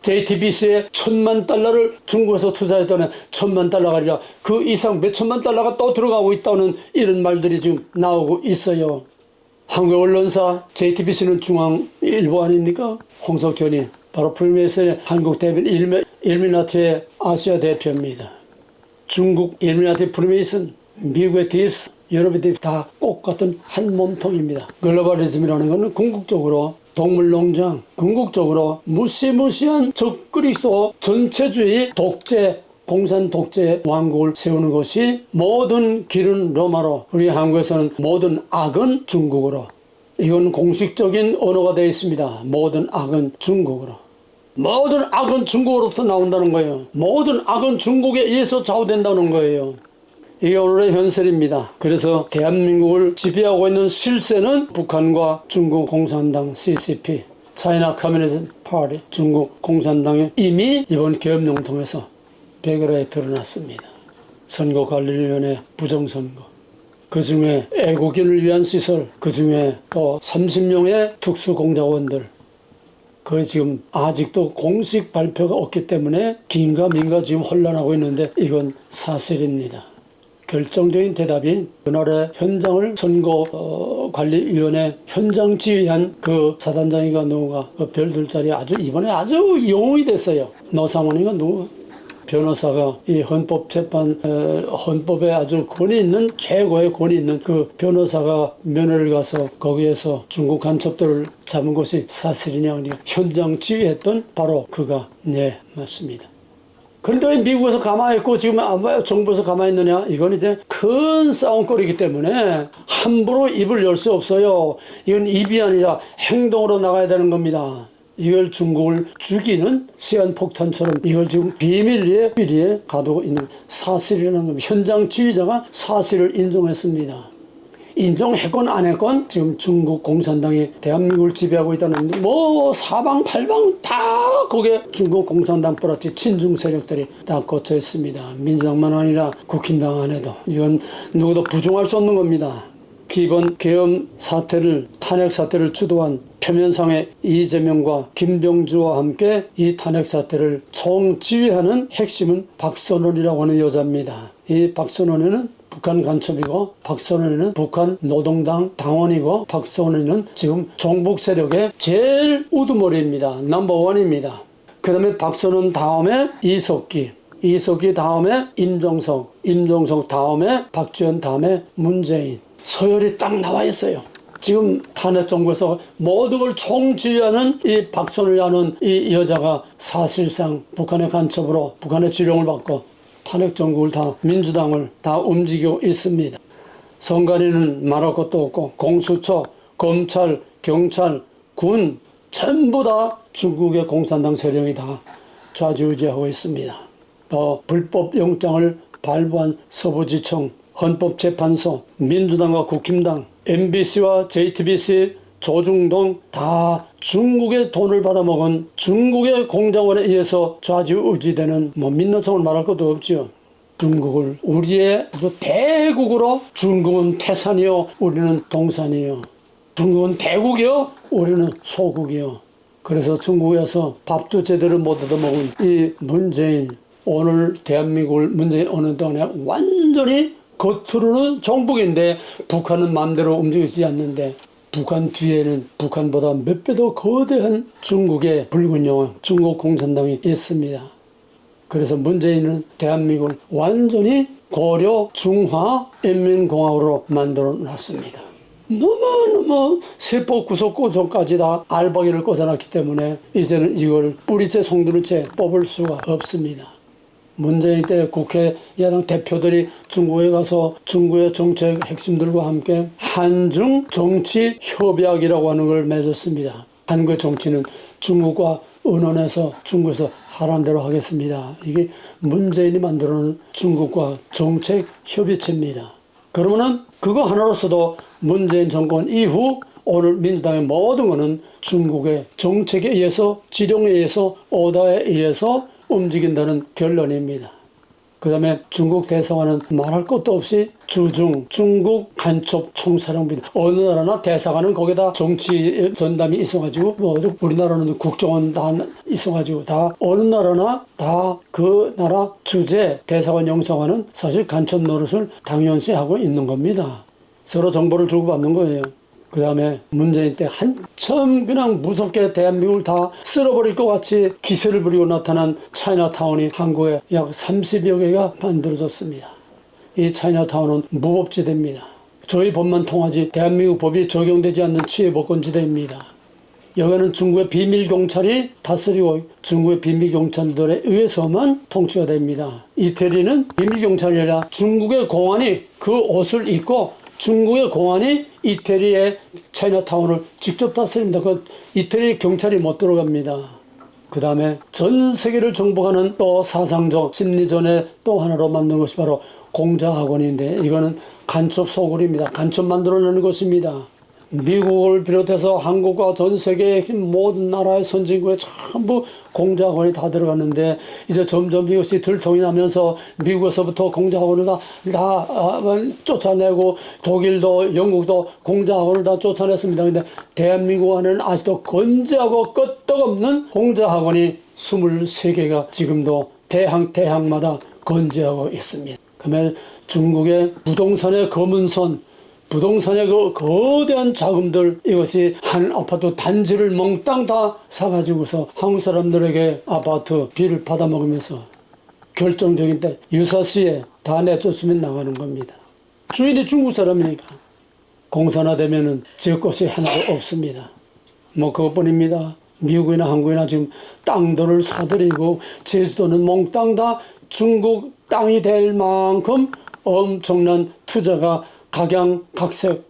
JTBC에 1,000만 달러를 중국에서 투자했다는 1,000만 달러가 아니라 그 이상 몇 천만 달러가 또 들어가고 있다는 이런 말들이 지금 나오고 있어요. 한국 언론사 JTBC는 중앙일보 아닙니까? 홍석현이 바로 프리메이슨의 한국 대변 일미나티의 아시아 대표입니다. 중국 일미나티 프리메이슨, 미국의 딥스, 유럽의 딥스 다 똑같은 한 몸통입니다. 글로벌리즘이라는 것은 궁극적으로 동물농장, 궁극적으로 무시무시한 적그리스도 전체주의 독재, 공산 독재 왕국을 세우는 것이 모든 길은 로마로, 우리 한국에서는 모든 악은 중국으로. 이건 공식적인 언어가 되어 있습니다. 모든 악은 중국으로. 모든 악은 중국으로부터 나온다는 거예요. 모든 악은 중국에 의해서 좌우된다는 거예요. 이게 오늘의 현실입니다. 그래서 대한민국을 지배하고 있는 실세는 북한과 중국 공산당 CCP, 차이나 커뮤니즘 파티, 중국 공산당이 이미 이번 계엄령을 통해서 백일화에 드러났습니다. 선거관리위원회 부정선거, 그 중에 애국인을 위한 시설, 그 중에 또 30명의 특수공작원들, 거의 지금 아직도 공식 발표가 없기 때문에 긴가민가 지금 혼란하고 있는데 이건 사실입니다. 결정적인 대답이 그날의 현장을 선거관리위원회 현장 지휘한 그 사단장이가 누구가 그 별들 자리에 아주 이번에 아주 영웅이 됐어요. 노상원이가 누구? 변호사가 이 헌법에 아주 권위 있는, 최고의 권위 있는 그 변호사가 면회를 가서 거기에서 중국 간첩들을 잡은 것이 사실이냐, 그러니까 현장 지휘했던 바로 그가, 네, 맞습니다. 그런데 왜 미국에서 가만히 있고 지금 정부에서 가만히 있느냐? 이건 이제 큰 싸움거리이기 때문에 함부로 입을 열 수 없어요. 이건 입이 아니라 행동으로 나가야 되는 겁니다. 이걸 중국을 죽이는 시한폭탄처럼 이걸 지금 비밀리에 가두고 있는 사실이라는 겁니다. 현장 지휘자가 사실을 인정했습니다. 인정했건 안 했건 지금 중국 공산당이 대한민국을 지배하고 있다는, 뭐 사방팔방 다 거기에 중국 공산당 뿌라치 친중 세력들이 다 꽂혀 있습니다. 민주당만 아니라 국힘당 안에도. 이건 누구도 부정할 수 없는 겁니다. 기본 계엄 사태를 탄핵 사태를 주도한 표면상의 이재명과 김병주와 함께 이 탄핵 사태를 총지휘하는 핵심은 박선원이라고 하는 여자입니다. 이 박선원이는 북한 간첩이고 박선원이는 북한 노동당 당원이고 박선원이는 지금 종북 세력의 제일 우두머리입니다. 넘버원입니다. 그 다음에 박선원 다음에 이석기 다음에 임종석 다음에 박지원 다음에 문재인 서열이 딱 나와 있어요. 지금 탄핵 정부에서 모든 걸 총지휘하는 이 박선원이라는 이 여자가 사실상 북한의 간첩으로 북한의 지령을 받고 탄핵 정국을 다 민주당을 다 움직이고 있습니다. 선관위는 말할 것도 없고 공수처, 검찰, 경찰, 군 전부 다 중국의 공산당 세력이 다 좌지우지하고 있습니다. 또 불법 영장을 발부한 서부지청, 헌법재판소, 민주당과 국힘당, MBC와 JTBC, 조중동 다 중국의 돈을 받아먹은 중국의 공작원에 의해서 좌지우지되는 민노총을 말할 것도 없죠. 중국을 우리의 대국으로 중국은 태산이요 우리는 동산이요. 중국은 대국이요 우리는 소국이요. 그래서 중국에서 밥도 제대로 못 얻어먹은 이 문재인 오늘 대한민국을 문재인 어느 동안에 완전히 겉으로는 정북인데 북한은 마음대로 움직이지 않는데 북한 뒤에는 북한보다 몇 배 더 거대한 중국의 붉은 영혼, 중국 공산당이 있습니다. 그래서 문재인은 대한민국을 완전히 고려 중화 인민공화국으로 만들어 놨습니다. 너무너무 세포 구석구석까지 다 알박이를 꽂아놨기 때문에 이제는 이걸 뿌리째 송두리째 뽑을 수가 없습니다. 문재인 때 국회 야당 대표들이 중국에 가서 중국의 정책 핵심들과 함께 한중 정치 협약이라고 하는 걸 맺었습니다. 한국의 정치는 중국과 의논해서 중국에서 하라는 대로 하겠습니다. 이게 문재인이 만들어놓은 중국과 정책 협의체입니다. 그러면은 그거 하나로서도 문재인 정권 이후 오늘 민주당의 모든 것은 중국의 정책에 의해서 지령에 의해서 오다에 의해서 움직인다는 결론입니다. 그 다음에 중국 대사관은 말할 것도 없이 주중 중국 간첩 총사령부다. 어느 나라나 대사관은 거기다 정치 전담이 있어가지고 우리나라는 국정원 다 있어가지고 다 어느 나라나 다 그 나라 주재 대사관 영사관은 사실 간첩 노릇을 당연시 하고 있는 겁니다. 서로 정보를 주고받는 거예요. 그 다음에 문재인 때 한참 그냥 무섭게 대한민국을 다 쓸어버릴 것 같이 기세를 부리고 나타난 차이나타운이 한국에 약 30여 개가 만들어졌습니다. 이 차이나타운은 무법지대입니다. 저희 법만 통하지 대한민국 법이 적용되지 않는 치외법권지대입니다. 여기는 중국의 비밀경찰이 다스리고 중국의 비밀경찰들에 의해서만 통치가 됩니다. 이태리는 비밀경찰이 아니라 중국의 공안이 그 옷을 입고 중국의 공안이 이태리의 차이나타운을 직접 다스립니다. 그 이태리 경찰이 못 들어갑니다. 그 다음에 전 세계를 정복하는 또 사상적 심리전의 또 하나로 만든 것이 바로 공자학원인데 이거는 간첩 소굴입니다. 간첩 만들어내는 것입니다. 미국을 비롯해서 한국과 전 세계의 모든 나라의 선진국에 전부 공자학원이 다 들어갔는데 이제 점점 이것이 들통이 나면서 미국에서부터 공자학원을 다 쫓아내고 독일도 영국도 공자학원을 다 쫓아냈습니다. 근데 대한민국 안에는 아직도 건재하고 끄떡없는 공자학원이 23개가 지금도 대학마다 건재하고 있습니다. 그러면 중국의 부동산의 검은 손 부동산의 그 거대한 자금들 이것이 한 아파트 단지를 몽땅 다 사가지고서 한국 사람들에게 아파트 비를 받아먹으면서 결정적인 때 유사시에 다 내쫓으면 나가는 겁니다. 주인이 중국 사람이니까 공산화되면은 지을 곳이 하나도 없습니다. 그것뿐입니다. 미국이나 한국이나 지금 땅들을 사들이고 제주도는 몽땅 다 중국 땅이 될 만큼 엄청난 투자가 각양각색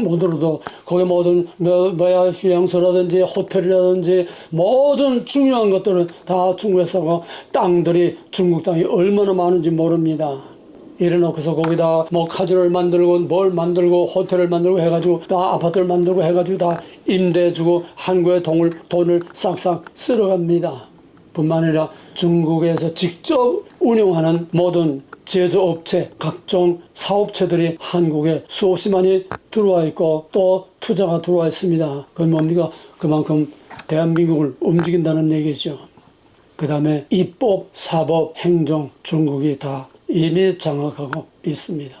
모두로도 거기 모든 휴양소라든지 호텔이라든지 모든 중요한 것들은 다 중국에서 하고 땅들이 중국 땅이 얼마나 많은지 모릅니다. 이래놓고서 거기다 카지노를 만들고 뭘 만들고 호텔을 만들고 해가지고 다 아파트를 만들고 해가지고 다 임대해주고 한국의 돈을 싹싹 쓸어갑니다. 뿐만 아니라 중국에서 직접 운영하는 모든 제조업체, 각종 사업체들이 한국에 수없이 많이 들어와 있고 또 투자가 들어와 있습니다. 그건 뭡니까? 그만큼 대한민국을 움직인다는 얘기죠. 그 다음에 입법, 사법, 행정, 중국이 다 이미 장악하고 있습니다.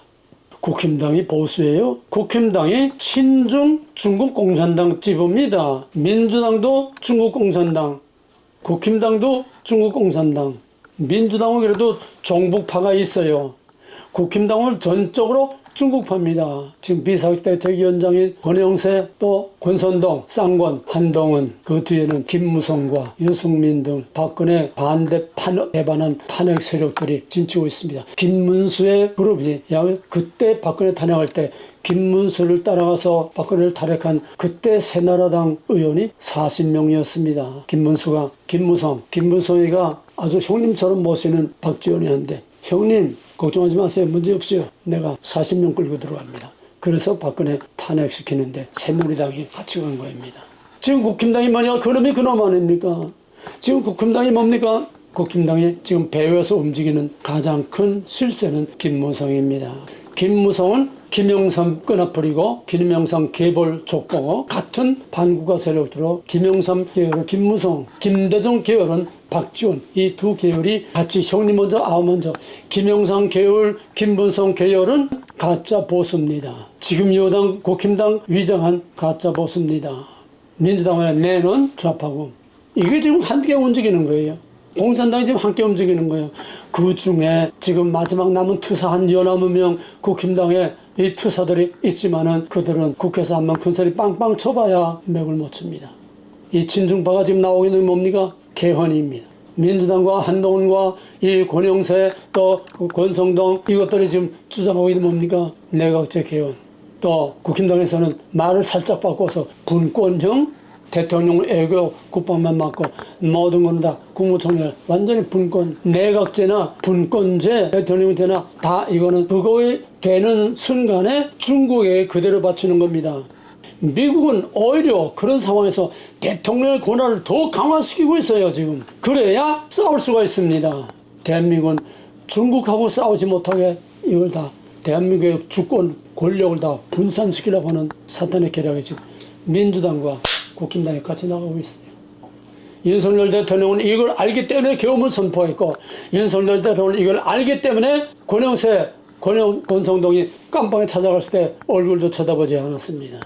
국힘당이 보수예요. 국힘당이 친중 중국 공산당 지부입니다. 민주당도 중국 공산당, 국힘당도 중국 공산당, 민주당은 그래도 종북파가 있어요. 국힘당은 전적으로 중국파입니다. 지금 비상대책위원장인 권영세, 또 권선동, 쌍권, 한동훈, 그 뒤에는 김무성과 유승민 등 박근혜 반대 배반한 탄핵 세력들이 진치고 있습니다. 김문수의 그룹이 그때 박근혜 탄핵할 때 김문수를 따라가서 박근혜를 탄핵한 그때 새나라당 의원이 40명이었습니다. 김문수가 김무성, 김무성이가 아주 형님처럼 모시는 박지원이한테 형님 걱정하지 마세요. 문제 없어요. 내가 40명 끌고 들어갑니다. 그래서 박근혜 탄핵시키는데 새누리당이 같이 간 겁니다. 지금 국힘당이 뭐냐? 그놈이 그놈 아닙니까? 지금 국힘당이 뭡니까? 국힘당이 지금 배후에서 움직이는 가장 큰 실세는 김무성입니다. 김무성은 김영삼 끈앞풀이고 김영삼 계볼 족보고 같은 반국가 세력들로 김영삼 계열은 김무성, 김대중 계열은 박지원, 이 두 계열이 같이 형님 먼저 아우 먼저. 김영삼 계열, 김무성 계열은 가짜 보수입니다. 지금 여당 국힘당 위장한 가짜 보수입니다. 민주당의 내는 좌파고 이게 지금 함께 움직이는 거예요. 공산당이 지금 함께 움직이는 거예요. 그 중에 지금 마지막 남은 투사 한 19명 국힘당에 이 투사들이 있지만은 그들은 국회에서 한번 큰소리 빵빵 쳐봐야 맥을 못 칩니다. 이 친중파가 지금 나오게 되면 뭡니까? 개헌입니다. 민주당과 한동훈과 이 권영세 또 권성동 이것들이 지금 주장하고 있는 뭡니까? 내각제 개헌. 또 국힘당에서는 말을 살짝 바꿔서 분권형 대통령 애교 국방만 맡고 모든 건 다 국무총리 완전히 분권 내각제나 분권제 대통령이 되나 다 이거는 그거에 되는 순간에 중국에 그대로 바치는 겁니다. 미국은 오히려 그런 상황에서 대통령의 권한을 더 강화시키고 있어요. 지금 그래야 싸울 수가 있습니다. 대한민국은 중국하고 싸우지 못하게 이걸 다 대한민국의 주권 권력을 다 분산시키려고 하는 사탄의 계략이 지금 민주당과 국힘당이 같이 나가고 있어요. 윤석열 대통령은 이걸 알기 때문에 계엄을 선포했고 윤석열 대통령은 이걸 알기 때문에 권영세, 권성동이 깜빵에 찾아갔을 때 얼굴도 쳐다보지 않았습니다.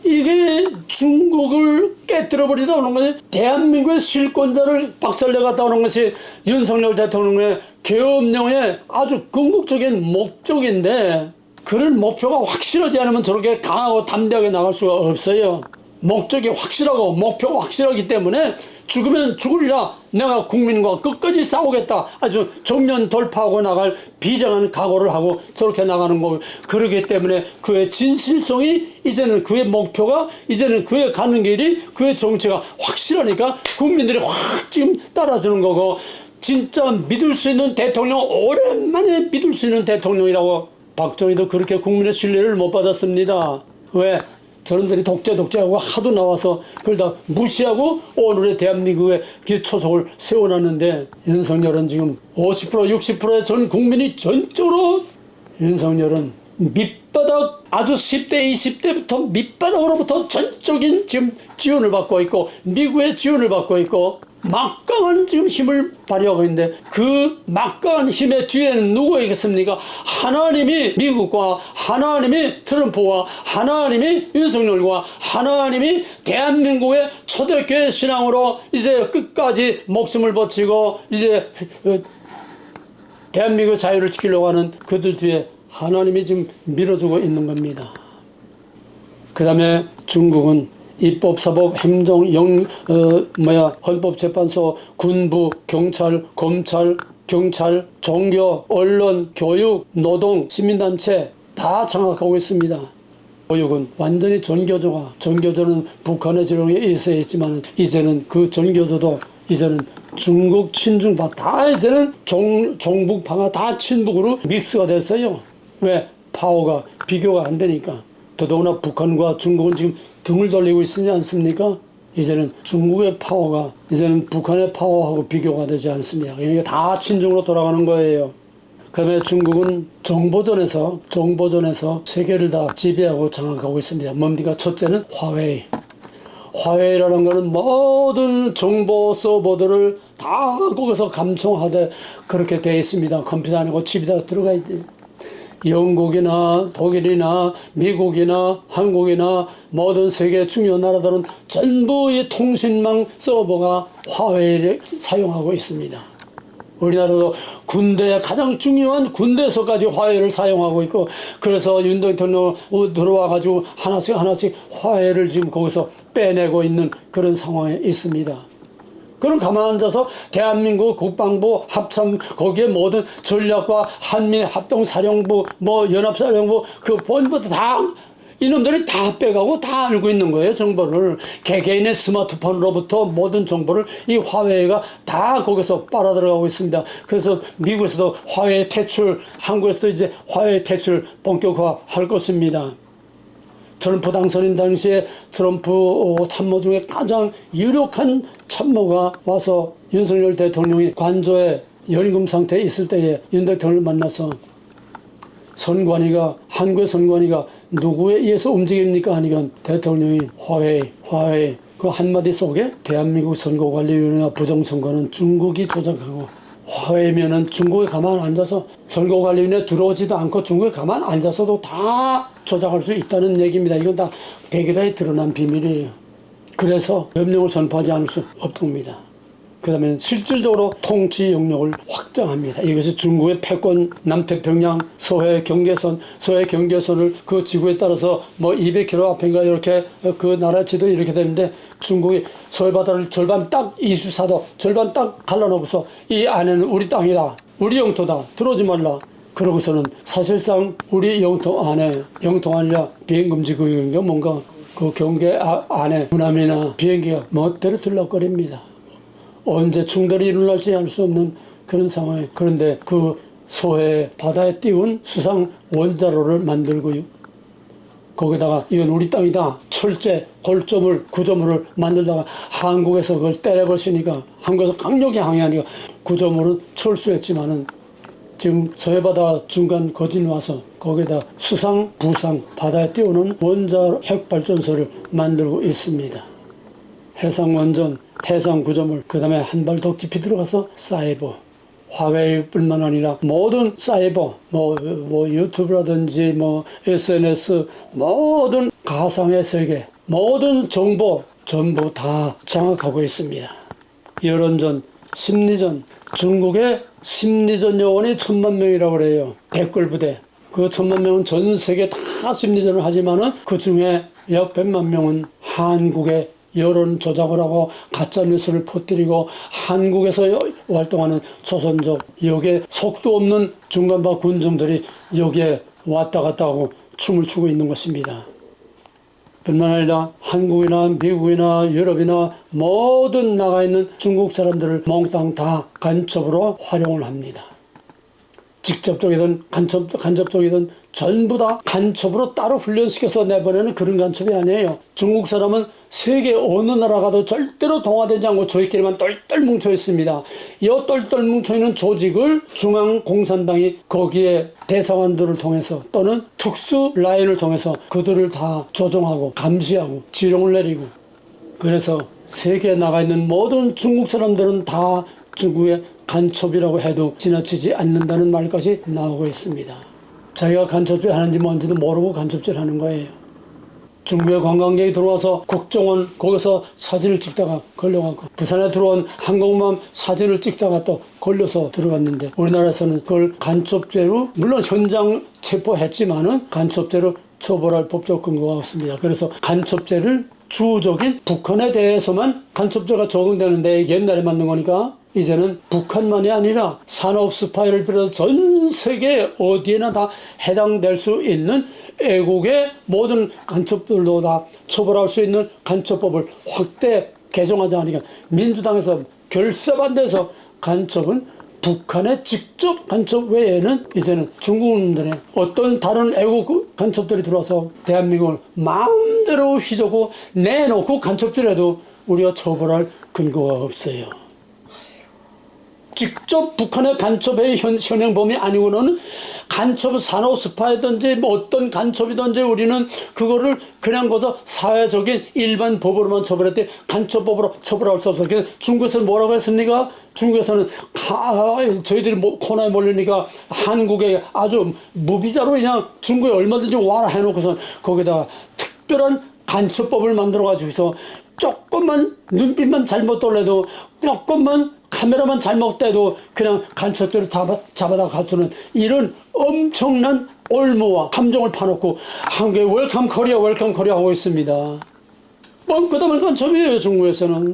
이게 중국을 깨뜨려버리다 오는 것이 대한민국의 실권자를 박살내갔다 오는 것이 윤석열 대통령의 계엄령의 아주 궁극적인 목적인데 그런 목표가 확실하지 않으면 저렇게 강하고 담대하게 나갈 수가 없어요. 목적이 확실하고 목표가 확실하기 때문에 죽으면 죽으리라 내가 국민과 끝까지 싸우겠다 아주 정면 돌파하고 나갈 비장한 각오를 하고 저렇게 나가는 거고 그렇기 때문에 그의 진실성이 이제는 그의 목표가 이제는 그의 가는 길이 그의 정체가 확실하니까 국민들이 확 지금 따라주는 거고 진짜 믿을 수 있는 대통령 오랜만에 믿을 수 있는 대통령이라고 박정희도 그렇게 국민의 신뢰를 못 받았습니다. 왜? 저놈들이 독재하고 하도 나와서 그걸 다 무시하고 오늘의 대한민국의 초석을 세워놨는데 윤석열은 지금 50% 60%의 전 국민이 전적으로 윤석열은 밑바닥 아주 10대 20대부터 밑바닥으로부터 전적인 지금 지원을 받고 있고 미국의 지원을 받고 있고 막강한 지금 힘을 발휘하고 있는데 그 막강한 힘의 뒤에는 누가 있겠습니까? 하나님이 미국과 하나님이 트럼프와 하나님이 윤석열과 하나님이 대한민국의 초대교회 신앙으로 이제 끝까지 목숨을 바치고 이제 대한민국의 자유를 지키려고 하는 그들 뒤에 하나님이 지금 밀어주고 있는 겁니다. 그 다음에 중국은 입법, 사법, 행정, 헌법재판소, 군부, 경찰, 검찰, 경찰, 종교, 언론, 교육, 노동, 시민단체 다 장악하고 있습니다. 교육은 완전히 전교조가, 전교조는 북한의 지령에 의해 있지만 이제는 그 전교조도 이제는 중국 친중파 다 이제는 종북파가 다 친북으로 믹스가 됐어요. 왜? 파워가 비교가 안 되니까. 더더구나 북한과 중국은 지금 등을 돌리고 있지 않습니까? 이제는 중국의 파워가 이제는 북한의 파워하고 비교가 되지 않습니다. 그러니까 다 친중으로 돌아가는 거예요. 그다음에 중국은 정보전에서 세계를 다 지배하고 장악하고 있습니다. 뭡니까? 첫째는 화웨이. 화웨이라는 것은 모든 정보 서버들을 다 거기서 감청하되 그렇게 되어 있습니다. 컴퓨터 안에 칩이 다 들어가 있대. 영국이나 독일이나 미국이나 한국이나 모든 세계 중요한 나라들은 전부 이 통신망 서버가 화웨이를 사용하고 있습니다. 우리나라도 군대에 가장 중요한 군대에서까지 화웨이를 사용하고 있고, 그래서 윤 대통령 들어와가지고 하나씩 화웨이를 지금 거기서 빼내고 있는 그런 상황에 있습니다. 그럼 가만 앉아서 대한민국 국방부 합참 거기에 모든 전략과 한미 합동사령부 연합사령부 그 본부도 다 이놈들이 다 빼가고 다 알고 있는 거예요. 정보를 개개인의 스마트폰으로부터 모든 정보를 이 화웨이가 다 거기서 빨아들어가고 있습니다. 그래서 미국에서도 화웨이 퇴출, 한국에서도 이제 화웨이 퇴출 본격화할 것입니다. 트럼프 당선인 당시에 트럼프 참모 중에 가장 유력한 참모가 와서 윤석열 대통령이 관저에 연금 상태에 있을 때에 윤 대통령을 만나서 한국의 선관위가 누구에 의해서 움직입니까? 하니까 대통령이 화웨이 그 한마디 속에 대한민국 선거관리위원회와 부정선거는 중국이 조작하고, 화웨이면은 중국에 가만 앉아서 선거관리위원회 들어오지도 않고 중국에 가만 앉아서도 다 조작할 수 있다는 얘기입니다. 이건 다 백일하에 드러난 비밀이에요. 그래서 명령을 전파하지 않을 수 없답니다. 그 다음에 실질적으로 통치 영역을 확장합니다. 이것이 중국의 패권, 남태평양, 서해 경계선을 그 지구에 따라서 200km 앞인가 이렇게 그 나라 지도 이렇게 되는데, 중국이 서해 바다를 절반 딱 24도 절반 딱 갈라놓고서 이 안에는 우리 땅이다, 우리 영토다, 들어오지 말라. 그러고서는 사실상 우리 영토 아니라 비행금지 구역인가 뭔가 그 경계 안에 군함이나 비행기가 멋대로 들락거립니다. 언제 충돌이 일어날지 알 수 없는 그런 상황에, 그런데 그 서해 바다에 띄운 수상 원자로를 만들고요, 거기다가 이건 우리 땅이다 철제 구조물을 만들다가 한국에서 그걸 때려버리니까, 한국에서 강력히 항의하니까 구조물은 철수했지만은 지금 서해바다 중간 거진 와서 거기다 수상 부상 바다에 띄우는 원자로 핵발전소를 만들고 있습니다. 해상원전, 해상구조물, 그 다음에 한 발 더 깊이 들어가서 사이버, 화웨이뿐만 아니라 모든 사이버, 유튜브라든지 SNS, 모든 가상의 세계, 모든 정보 전부 다 장악하고 있습니다. 여론전, 심리전, 중국의 심리전 요원이 1000만 명이라고 그래요. 댓글 부대. 그 1000만 명은 전 세계 다 심리전을 하지만은 그 중에 약 100만 명은 한국의 여론 조작을 하고 가짜뉴스를 퍼뜨리고 한국에서 활동하는 조선족, 여기에 속도 없는 중간바 군중들이 여기에 왔다 갔다 하고 춤을 추고 있는 것입니다. 뿐만 아니라 한국이나 미국이나 유럽이나 모든 나가 있는 중국 사람들을 몽땅 다 간첩으로 활용을 합니다. 직접적이든 간접적이든 전부 다 간첩으로 따로 훈련시켜서 내보내는 그런 간첩이 아니에요. 중국 사람은 세계 어느 나라 가도 절대로 동화되지 않고 저희끼리만 똘똘 뭉쳐 있습니다. 이 똘똘 뭉쳐 있는 조직을 중앙공산당이 거기에 대사관들을 통해서 또는 특수 라인을 통해서 그들을 다 조종하고 감시하고 지령을 내리고, 그래서 세계에 나가 있는 모든 중국 사람들은 다 중국의 간첩이라고 해도 지나치지 않는다는 말까지 나오고 있습니다. 자기가 간첩질 하는지 뭔지도 모르고 간첩질 하는 거예요. 중국에 관광객이 들어와서 국정원 거기서 사진을 찍다가 걸려가고, 부산에 들어온 항공모함 사진을 찍다가 또 걸려서 들어갔는데, 우리나라에서는 그걸 간첩죄로 물론 현장 체포했지만은 간첩죄로 처벌할 법적 근거가 없습니다. 그래서 간첩죄를 주적인 북한에 대해서만 간첩죄가 적용되는데, 옛날에 만든 거니까 이제는 북한만이 아니라 산업 스파이를 비롯해서 전 세계 어디에나 다 해당될 수 있는 애국의 모든 간첩들도 다 처벌할 수 있는 간첩법을 확대 개정하자 하니까, 민주당에서 결사반대해서 간첩은 북한의 직접 간첩 외에는 이제는 중국놈들의 어떤 다른 애국 간첩들이 들어와서 대한민국을 마음대로 휘저고 내놓고 간첩질해도 우리가 처벌할 근거가 없어요. 직접 북한의 간첩의 현행범이 아니고는 간첩 산업 스파이든지 뭐 어떤 간첩이든지 우리는 그거를 그냥 거저 사회적인 일반 법으로만 처벌했대 간첩법으로 처벌할 수 없어. 중국에서는 뭐라고 했습니까? 중국에서는 저희들이 코너에 몰리니까 한국에 아주 무비자로 그냥 중국에 얼마든지 와라 해놓고선 거기다가 특별한 간첩법을 만들어가지고서 조금만 눈빛만 잘못 돌려도 조금만 카메라만 잘못돼도 그냥 간첩대로 잡아다 가두는 이런 엄청난 올무와 함정을 파놓고 한국에 웰컴 코리아 하고 있습니다. 뻥끗하면 간첩이에요. 중국에서는.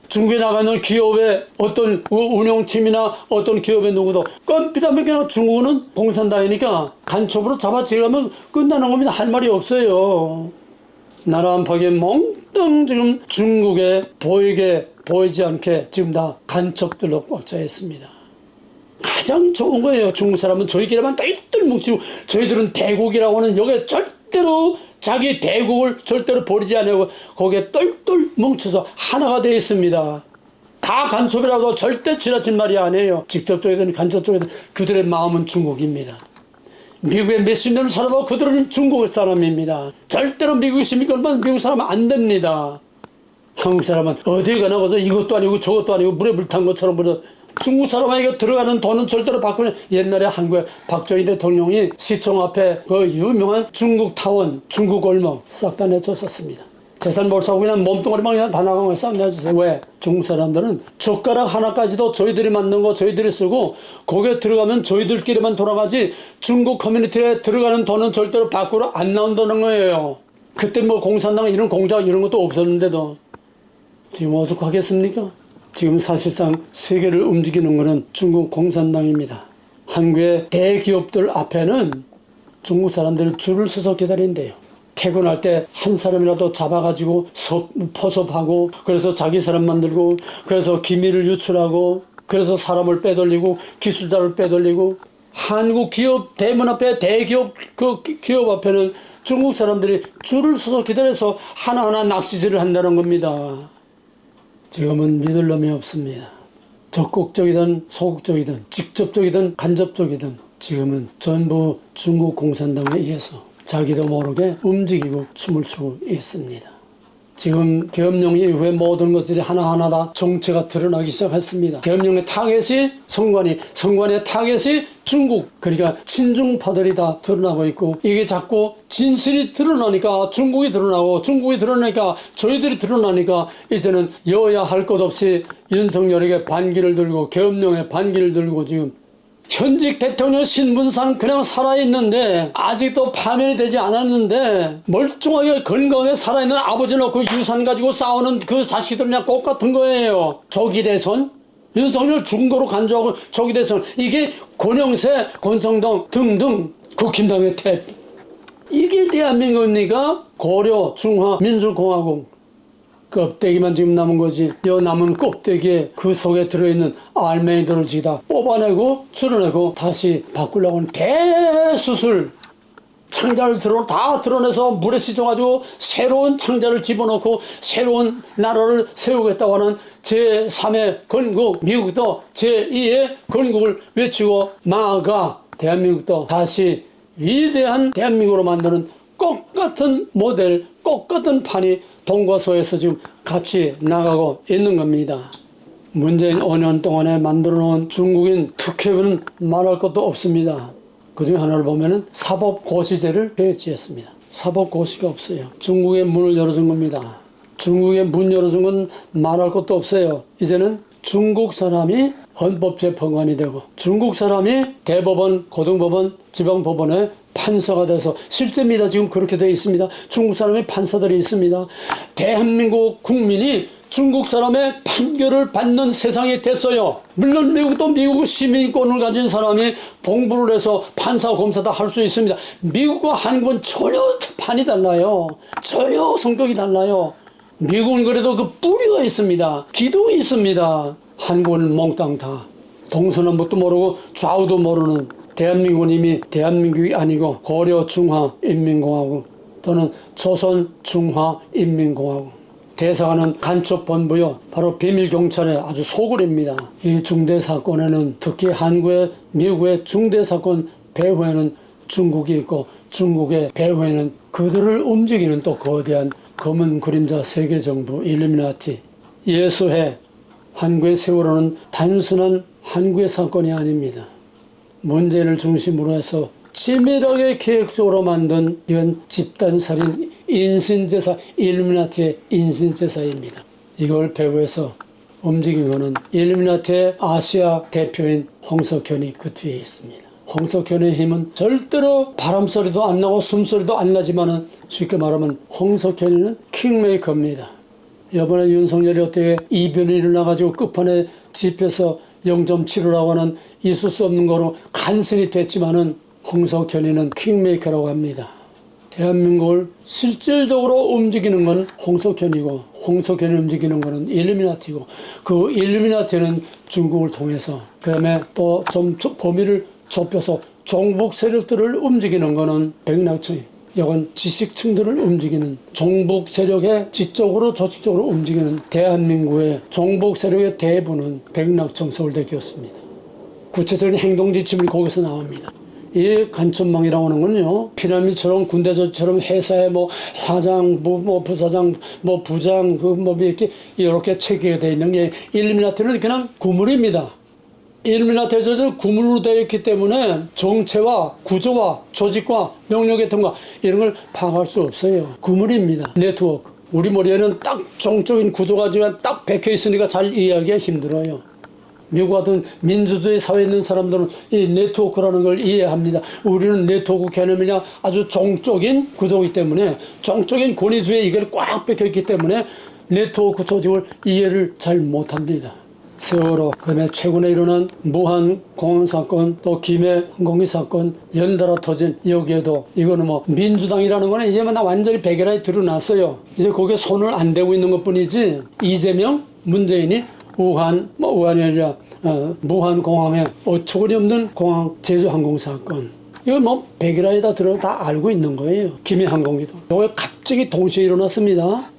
중국에 나가는 기업의 어떤 운영팀이나 어떤 기업의 누구도 껌피다면 그냥 중국은 공산당이니까 간첩으로 잡아들여가면 끝나는 겁니다. 할 말이 없어요. 나라 안팎에 몽땅 지금 중국에 보이지 않게 지금 다 간첩들로 꽉 차 있습니다. 가장 좋은 거예요. 중국 사람은 저희끼리만 똘똘 뭉치고 저희들은 대국이라고 하는 여기에 절대로 자기 대국을 절대로 버리지 않고 거기에 똘똘 뭉쳐서 하나가 되어 있습니다. 다 간첩이라도 절대 지나친 말이 아니에요. 직접적이든 간접적이든 그들의 마음은 중국입니다. 미국에 몇십 년을 살아도 그들은 중국 사람입니다. 절대로 미국이 얼마나 미국 사람은 안 됩니다. 한국 사람은 어디 가나 가서 이것도 아니고 저것도 아니고 물에 불탄 것처럼 중국 사람에게 들어가는 돈은 절대로 바꾸는 옛날에 한국의 박정희 대통령이 시청 앞에 그 유명한 중국 타원, 중국 골목 싹 다 내줬었습니다. 재산 못 사고 그냥 몸뚱아리만 그냥 다 나간 거에 싹 내주세요. 왜? 중국 사람들은 젓가락 하나까지도 저희들이 만든 거 저희들이 쓰고 거기에 들어가면 저희들끼리만 돌아가지 중국 커뮤니티에 들어가는 돈은 절대로 밖으로 안 나온다는 거예요. 그때 뭐 공산당 이런 공작 이런 것도 없었는데도 지금 오죽하겠습니까? 지금 사실상 세계를 움직이는 것은 중국 공산당입니다. 한국의 대기업들 앞에는 중국 사람들이 줄을 서서 기다린대요. 퇴근할 때 한 사람이라도 잡아가지고 포섭하고 그래서 자기 사람 만들고 그래서 기밀을 유출하고 그래서 사람을 빼돌리고 기술자를 빼돌리고 한국 기업 대문 앞에 대기업 그 기업 앞에는 중국 사람들이 줄을 서서 기다려서 하나하나 낚시질을 한다는 겁니다. 지금은 믿을 놈이 없습니다. 적극적이든 소극적이든 직접적이든 간접적이든 지금은 전부 중국 공산당에 의해서 자기도 모르게 움직이고 춤을 추고 있습니다. 지금 계엄령 이후에 모든 것들이 하나하나 다 정체가 드러나기 시작했습니다. 계엄령의 타겟이 성관의 타겟이 중국, 그러니까 친중파들이 다 드러나고 있고 이게 자꾸 진실이 드러나니까 중국이 드러나니까 저희들이 드러나니까 이제는 여야 할 것 없이 윤석열에게 반기를 들고 계엄령에 반기를 들고 지금 현직 대통령 신분상 그냥 살아있는데 아직도 파면이 되지 않았는데 멀쩡하게 건강하게 살아있는 아버지 놓고 유산 가지고 싸우는 그 자식들은 그냥 똑같은 거예요. 조기 대선 윤석열 중도로 간주하고 조기 대선 이게 권영세 권성동 등등 국힘당의 탭 이게 대한민국입니까? 고려 중화 민주공화국 껍데기만 지금 남은 거지. 요 남은 껍데기에 그 속에 들어있는 알맹이들을 지다 뽑아내고 줄여내고 다시 바꾸려고 하는 대수술 창자를 다 드러내서 물에 씻어가지고 새로운 창자를 집어넣고 새로운 나라를 세우겠다고 하는 제3의 건국 미국도 제2의 건국을 외치고 마가 대한민국도 다시 위대한 대한민국으로 만드는 똑같은 모델 똑같은 판이 동과서에서 지금 같이 나가고 있는 겁니다. 문재인 5년 동안에 만들어 놓은 중국인 특혜는 말할 것도 없습니다. 그중에 하나를 보면은 사법고시제를 폐지했습니다. 사법고시가 없어요. 중국의 문을 열어준 겁니다. 중국의 문 열어준 건 말할 것도 없어요. 이제는 중국 사람이 헌법재판관이 되고 중국 사람이 대법원, 고등법원, 지방법원에 판사가 돼서 실제입니다. 지금 그렇게 되어 있습니다. 중국 사람의 판사들이 있습니다. 대한민국 국민이 중국 사람의 판결을 받는 세상이 됐어요. 물론 미국도 미국 시민권을 가진 사람이 공부를 해서 판사, 검사 다 할 수 있습니다. 미국과 한국은 전혀 판이 달라요. 전혀 성격이 달라요. 미국은 그래도 그 뿌리가 있습니다. 기둥이 있습니다. 한국은 몽땅 다 동서남북도 모르고 좌우도 모르는 대한민국은 이미 대한민국이 아니고 고려 중화인민공화국 또는 조선 중화인민공화국 대사관은 간첩본부요, 바로 비밀경찰의 아주 소굴입니다. 이 중대사건에는 특히 한국의 미국의 중대사건 배후에는 중국이 있고, 중국의 배후에는 그들을 움직이는 또 거대한 검은 그림자 세계정부 일루미나티, 예수회, 한국의 세월호는 단순한 한국의 사건이 아닙니다. 문재인을 중심으로 해서 치밀하게 계획적으로 만든 이건 집단살인 인신제사, 일루미나티의 인신제사입니다. 이걸 배후에서 움직인 것은 일루미나티의 아시아 대표인 홍석현이 그 뒤에 있습니다. 홍석현의 힘은 절대로 바람소리도 안 나고 숨소리도 안 나지만은 쉽게 말하면 홍석현이는 킹메이커입니다. 이번에 윤석열이 어떻게 이변이 일어나가지고 끝판에 집에서 0.75라고 하는 있을 수 없는 거로 간신히 됐지만은 홍석현이는 킹메이커라고 합니다. 대한민국을 실질적으로 움직이는 건 홍석현이고, 홍석현이 움직이는 거는 일루미나티고, 그 일루미나티는 중국을 통해서, 그 다음에 또 좀 범위를 좁혀서 종북 세력들을 움직이는 거는 백낙청, 이건 지식층들을 움직이는 종북 세력의 지적으로 조직적으로 움직이는 대한민국의 종북 세력의 대부는 백낙청 서울대교였습니다. 구체적인 행동 지침이 거기서 나옵니다. 이 간첩망이라고 하는 건요, 피라미드처럼 군대처럼 회사에 뭐 사장, 뭐 부사장, 뭐 부장, 이렇게 체계되어 있는 게 일루미나티는 그냥 구물입니다. 일루미나티에서 구물로 되어 있기 때문에 정체와 구조와 조직과 명령의 통과 이런 걸 파악할 수 없어요. 구물입니다. 네트워크. 우리 머리에는 딱 정적인 구조가 지금 딱 박혀 있으니까 잘 이해하기가 힘들어요. 미국 같은 민주주의 사회에 있는 사람들은 이 네트워크라는 걸 이해합니다. 우리는 네트워크 개념이냐 아주 정적인 구조이기 때문에, 정적인 권위주의에 이걸 꽉 박혀 있기 때문에 네트워크 조직을 이해를 잘 못합니다. 세월호, 그다음에 최근에 일어난 무한 공항 사건, 또 김해 항공기 사건, 연달아 터진 여기에도 이거는 뭐 민주당이라는 거는 이제 나 완전히 백일하에 드러났어요. 이제 거기에 손을 안 대고 있는 것뿐이지, 이재명, 문재인이 우한이 아니라 무한 공항에 어처구니 없는 공항 제주 항공 사건. 이거 뭐 백일하에다 다 알고 있는 거예요. 김해 항공기도. 이거 갑자기 동시에 일어났습니다.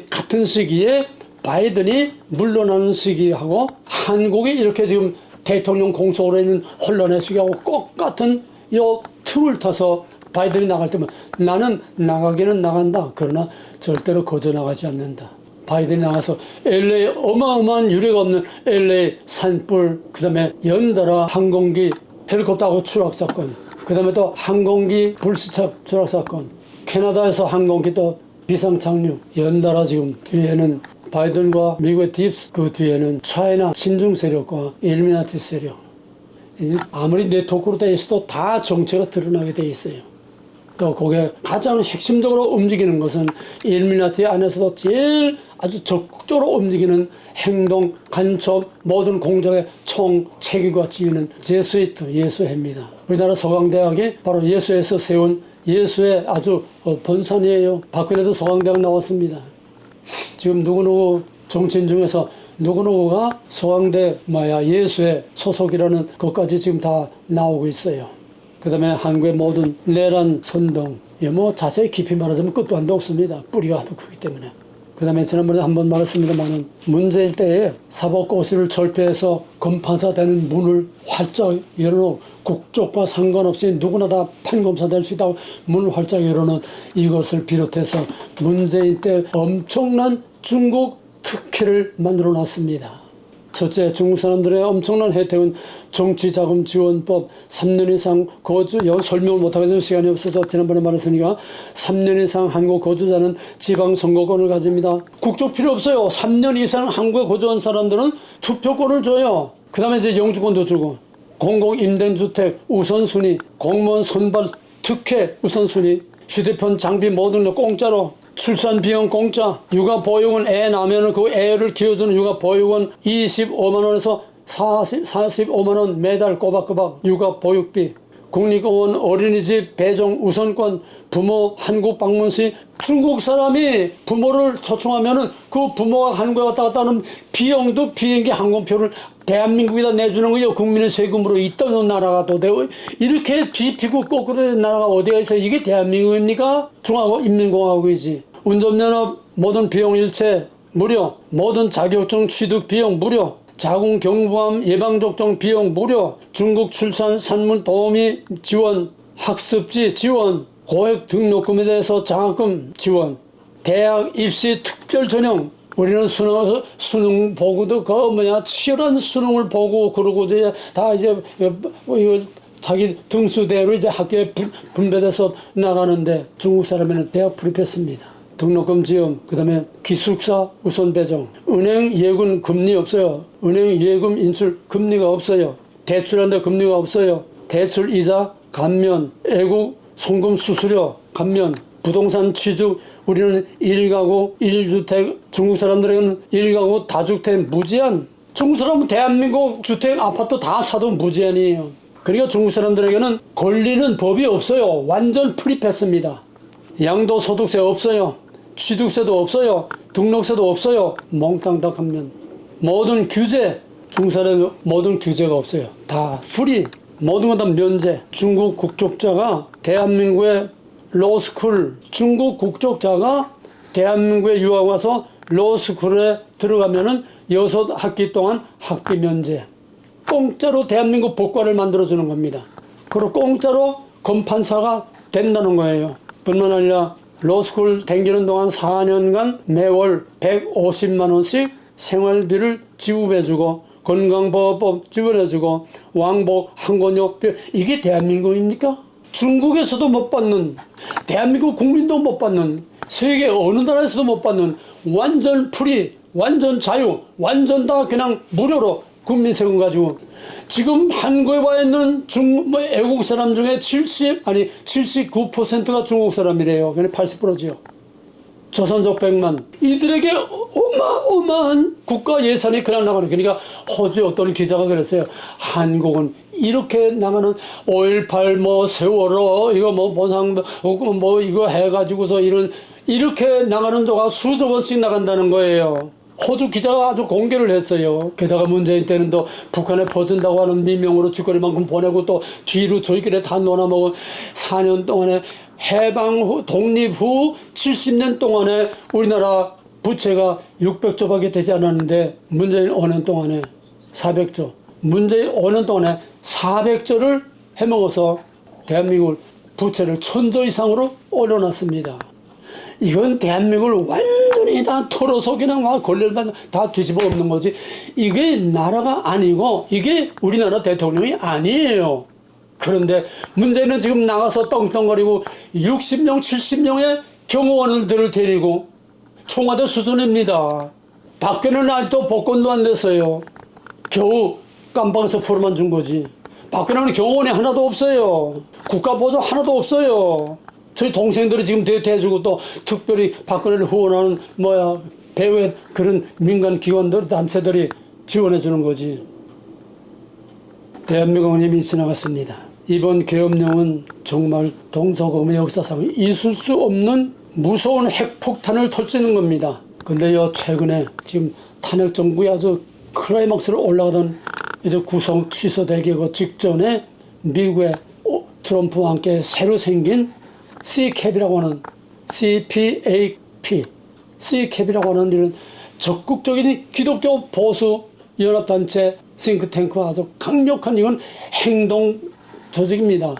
같은 시기에 바이든이 물러나는 시기하고 한국이 이렇게 지금 대통령 공석으로 있는 혼란의 시기하고 똑같은 이 틈을 타서 바이든이 나갈 때면 나는 나가기는 나간다. 그러나 절대로 거저 나가지 않는다. 바이든이 나가서 LA 어마어마한 유례가 없는 LA 산불, 그 다음에 연달아 항공기 헬리콥터하고 추락 사건, 그 다음에 또 항공기 불시착 추락 사건, 캐나다에서 항공기 또 비상 착륙, 연달아 지금 뒤에는 바이든과 미국의 딥스, 그 뒤에는 차이나 친중 세력과 일루미나티 세력. 아무리 네트워크로 돼 있어도 다 정체가 드러나게 돼 있어요. 또 거기에 가장 핵심적으로 움직이는 것은 일루미나티 안에서도 제일 아주 적극적으로 움직이는 행동, 간첩, 모든 공작의 총 책임과 지휘는 제수이트, 예수회입니다. 우리나라 서강대학이 바로 예수회에서 세운 예수의 아주 본산이에요. 박근혜도 서강대학 나왔습니다. 지금 누구누구 정치인 중에서 누구누구가 서강대 예수의 소속이라는 것까지 지금 다 나오고 있어요. 그 다음에 한국의 모든 내란 선동, 뭐 자세히 깊이 말하자면 끝도 한도 없습니다. 뿌리가 하도 크기 때문에. 그 다음에 지난번에 한번 말했습니다만은 문재인 때에 사법고시를 철폐해서 검판사 되는 문을 활짝 열어놓고 국적과 상관없이 누구나 다 판검사 될 수 있다고 문을 활짝 열어놓은 이것을 비롯해서 문재인 때 엄청난 중국 특혜를 만들어 놨습니다. 첫째, 중국 사람들의 엄청난 혜택은 정치자금지원법, 3년 이상 거주, 설명을 못하겠는 시간이 없어서 지난번에 말했으니까 3년 이상 한국 거주자는 지방선거권을 가집니다. 국적 필요 없어요. 3년 이상 한국에 거주한 사람들은 투표권을 줘요. 그 다음에 이제 영주권도 주고, 공공임대주택 우선순위, 공무원 선발 특혜 우선순위, 휴대폰 장비 모든 거 공짜로, 출산 비용 공짜, 육아 보육원 애 나면은 그 애를 키워주는 육아 보육원 25만 원에서 45만 원 매달 꼬박꼬박 육아 보육비, 국립공원 어린이집 배정 우선권, 부모 한국 방문 시 중국 사람이 부모를 초청하면은 그 부모가 한국에 왔다 갔다 하는 비용도 비행기 항공표를 대한민국에다 내주는 거예요. 국민의 세금으로 있던 나라가 또 되고, 이렇게 뒤피고 거꾸로 된 나라가 어디가 있어요? 이게 대한민국입니까? 중화인민공화국이지. 운전면허 모든 비용 일체 무료, 모든 자격증 취득 비용 무료, 자궁 경부암 예방접종 비용 무료, 중국 출산 산문 도우미 지원, 학습지 지원, 고액 등록금에 대해서 장학금 지원, 대학 입시 특별 전형. 우리는 수능 보고도 치열한 수능을 보고 그러고 다 이제 이거 자기 등수대로 이제 학교에 분배돼서 나가는데 중국 사람에는 대학 불입했습니다. 등록금 지원, 그 다음에 기숙사 우선 배정, 은행 예금 금리 없어요. 은행 예금 인출 금리가 없어요. 대출하는데 금리가 없어요. 대출 이자 감면, 애국 송금 수수료 감면, 부동산 취득, 우리는 1가구 1주택, 중국 사람들에게는 1가구 다주택 무제한. 중국 사람은 대한민국 주택 아파트 다 사도 무제한이에요. 그러니까 중국 사람들에게는 걸리는 법이 없어요. 완전 프리패스입니다. 양도소득세 없어요. 취득세도 없어요. 등록세도 없어요. 몽땅 다 감면. 모든 규제, 중국 사람은 모든 규제가 없어요. 다 프리. 모든 건 다 면제. 중국 국적자가 대한민국의 로스쿨, 중국 국적자가 대한민국에 유학 와서 로스쿨에 들어가면은 6학기 동안 학비 면제. 공짜로 대한민국 법과를 만들어주는 겁니다. 그리고 공짜로 검판사가 된다는 거예요. 뿐만 아니라 로스쿨 다니는 동안 4년간 매월 150만 원씩 생활비를 지급해주고 건강보험법 지원해주고 왕복 항공료 이게 대한민국입니까? 중국에서도 못 받는, 대한민국 국민도 못 받는, 세계 어느 나라에서도 못 받는 완전 프리, 완전 자유, 완전 다 그냥 무료로 국민 세금 가지고 지금 한국에 와 있는 애국 사람 중에 79%가 중국 사람이래요. 그냥 80%지요. 조선족 100만. 이들에게 어마어마한 국가 예산이 그냥 나가는. 그러니까 호주 어떤 기자가 그랬어요. 한국은 이렇게 나가는 5.18 세월호 이거 보상 이거 해가지고서 이렇게 나가는 조가 수조 원씩 나간다는 거예요. 호주 기자가 아주 공개를 했어요. 게다가 문재인 때는 또 북한에 퍼준다고 하는 미명으로 쥐꼬리만큼 보내고 또 뒤로 저희끼리 다 놀아먹은 4년 동안에 해방 후 독립 후 70년 동안에 우리나라 부채가 600조밖에 되지 않았는데 문재인 5년 동안에 400조. 문재인 5년 동안에 400조를 해먹어서 대한민국 부채를 1000조 이상으로 올려놨습니다. 이건 대한민국을 완전히 다 털어서 그냥 막 권리를 다 뒤집어 엎는 거지. 이게 나라가 아니고 이게 우리나라 대통령이 아니에요. 그런데 문제는 지금 나가서 떵떵거리고 60명, 70명의 경호원들을 데리고 청와대 수준입니다. 밖에는 아직도 복권도 안 됐어요. 겨우 깜방에서 표로만 준 거지. 밖에는 경호원이 하나도 없어요. 국가보조 하나도 없어요. 저희 동생들이 지금 대해주고 또 특별히 박근혜를 후원하는 배후의 그런 민간 기관들, 단체들이 지원해 주는 거지. 대한민국은 이미 지나갔습니다. 이번 계엄령은 정말 동서고금의 역사상 있을 수 없는 무서운 핵폭탄을 터뜨리는 겁니다. 근데 최근에 지금 탄핵 정부에 아주 클라이막스로 올라가던 이제 구성 취소되기 직전에 미국의 트럼프와 함께 새로 생긴 CCAP이라고 하는 CCAP이라고 하는 이런 적극적인 기독교 보수 연합단체 싱크탱크와 아주 강력한 이건 행동 조직입니다.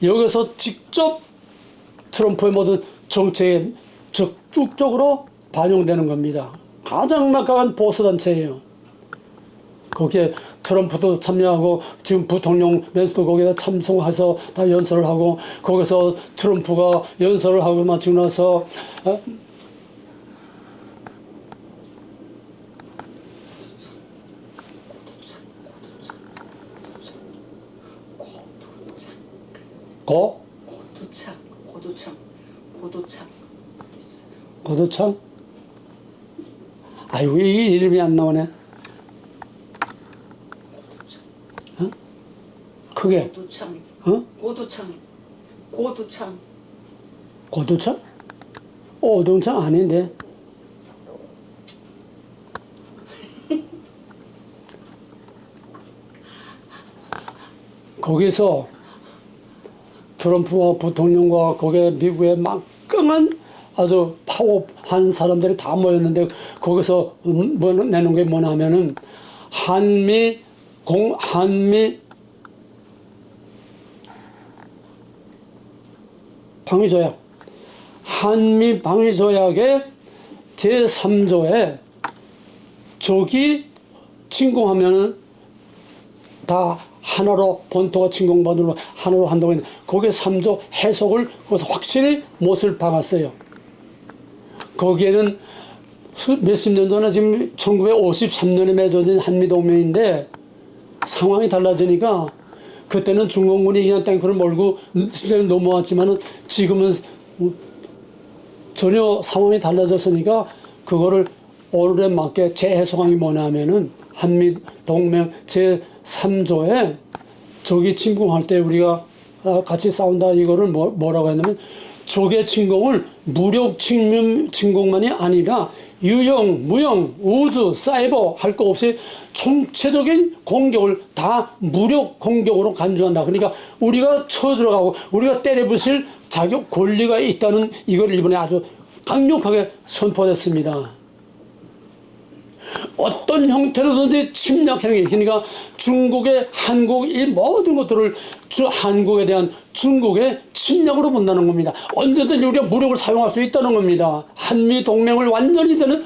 여기서 직접 트럼프의 모든 정책에 적극적으로 반영되는 겁니다. 가장 막강한 보수단체예요. 거기에 트럼프도 참여하고 지금 부통령 낸스도 거기에 참석해서 다 연설을 하고 거기서 트럼프가 연설을 하고 마치고 나서 고도창? 아이고 이 이름이 안 나오네. 크게. 고도창. 어? 고도창. 고도창? 오동창 아닌데. 거기서 트럼프와 부통령과 거기에 미국의 막강한 아주 한 사람들이 다 모였는데 거기서 뭐 내놓은 게 뭐냐 하면은 한미 방위조약, 한미 방위조약의 제3조에 적이 침공하면은 다 하나로 본토가 침공받으러 하나로 한다고 했는데 거기에 3조 해석을 거기서 확실히 못을 박았어요. 거기에는 몇십 년 전에 지금 1953년에 맺어진 한미동맹인데 상황이 달라지니까 그때는 중공군이 그냥 탱크를 몰고 넘어왔지만은 지금은 전혀 상황이 달라졌으니까 그거를 오늘에 맞게 재해석한 게 뭐냐면은 한미동맹 제3조에 적이 침공할 때 우리가 같이 싸운다 이거를 뭐라고 했냐면 적의 침공을 무력 침공만이 아니라 유형, 무형, 우주, 사이버 할 거 없이 총체적인 공격을 다 무력 공격으로 간주한다. 그러니까 우리가 쳐들어가고 우리가 때려부실 자격 권리가 있다는 이걸 일본에 아주 강력하게 선포했습니다. 어떤 형태로든지 침략 행위, 그러니까 중국의 한국 이 모든 것들을 한국에 대한 중국의 침략으로 본다는 겁니다. 언제든지 우리가 무력을 사용할 수 있다는 겁니다. 한미 동맹을 완전히 이제는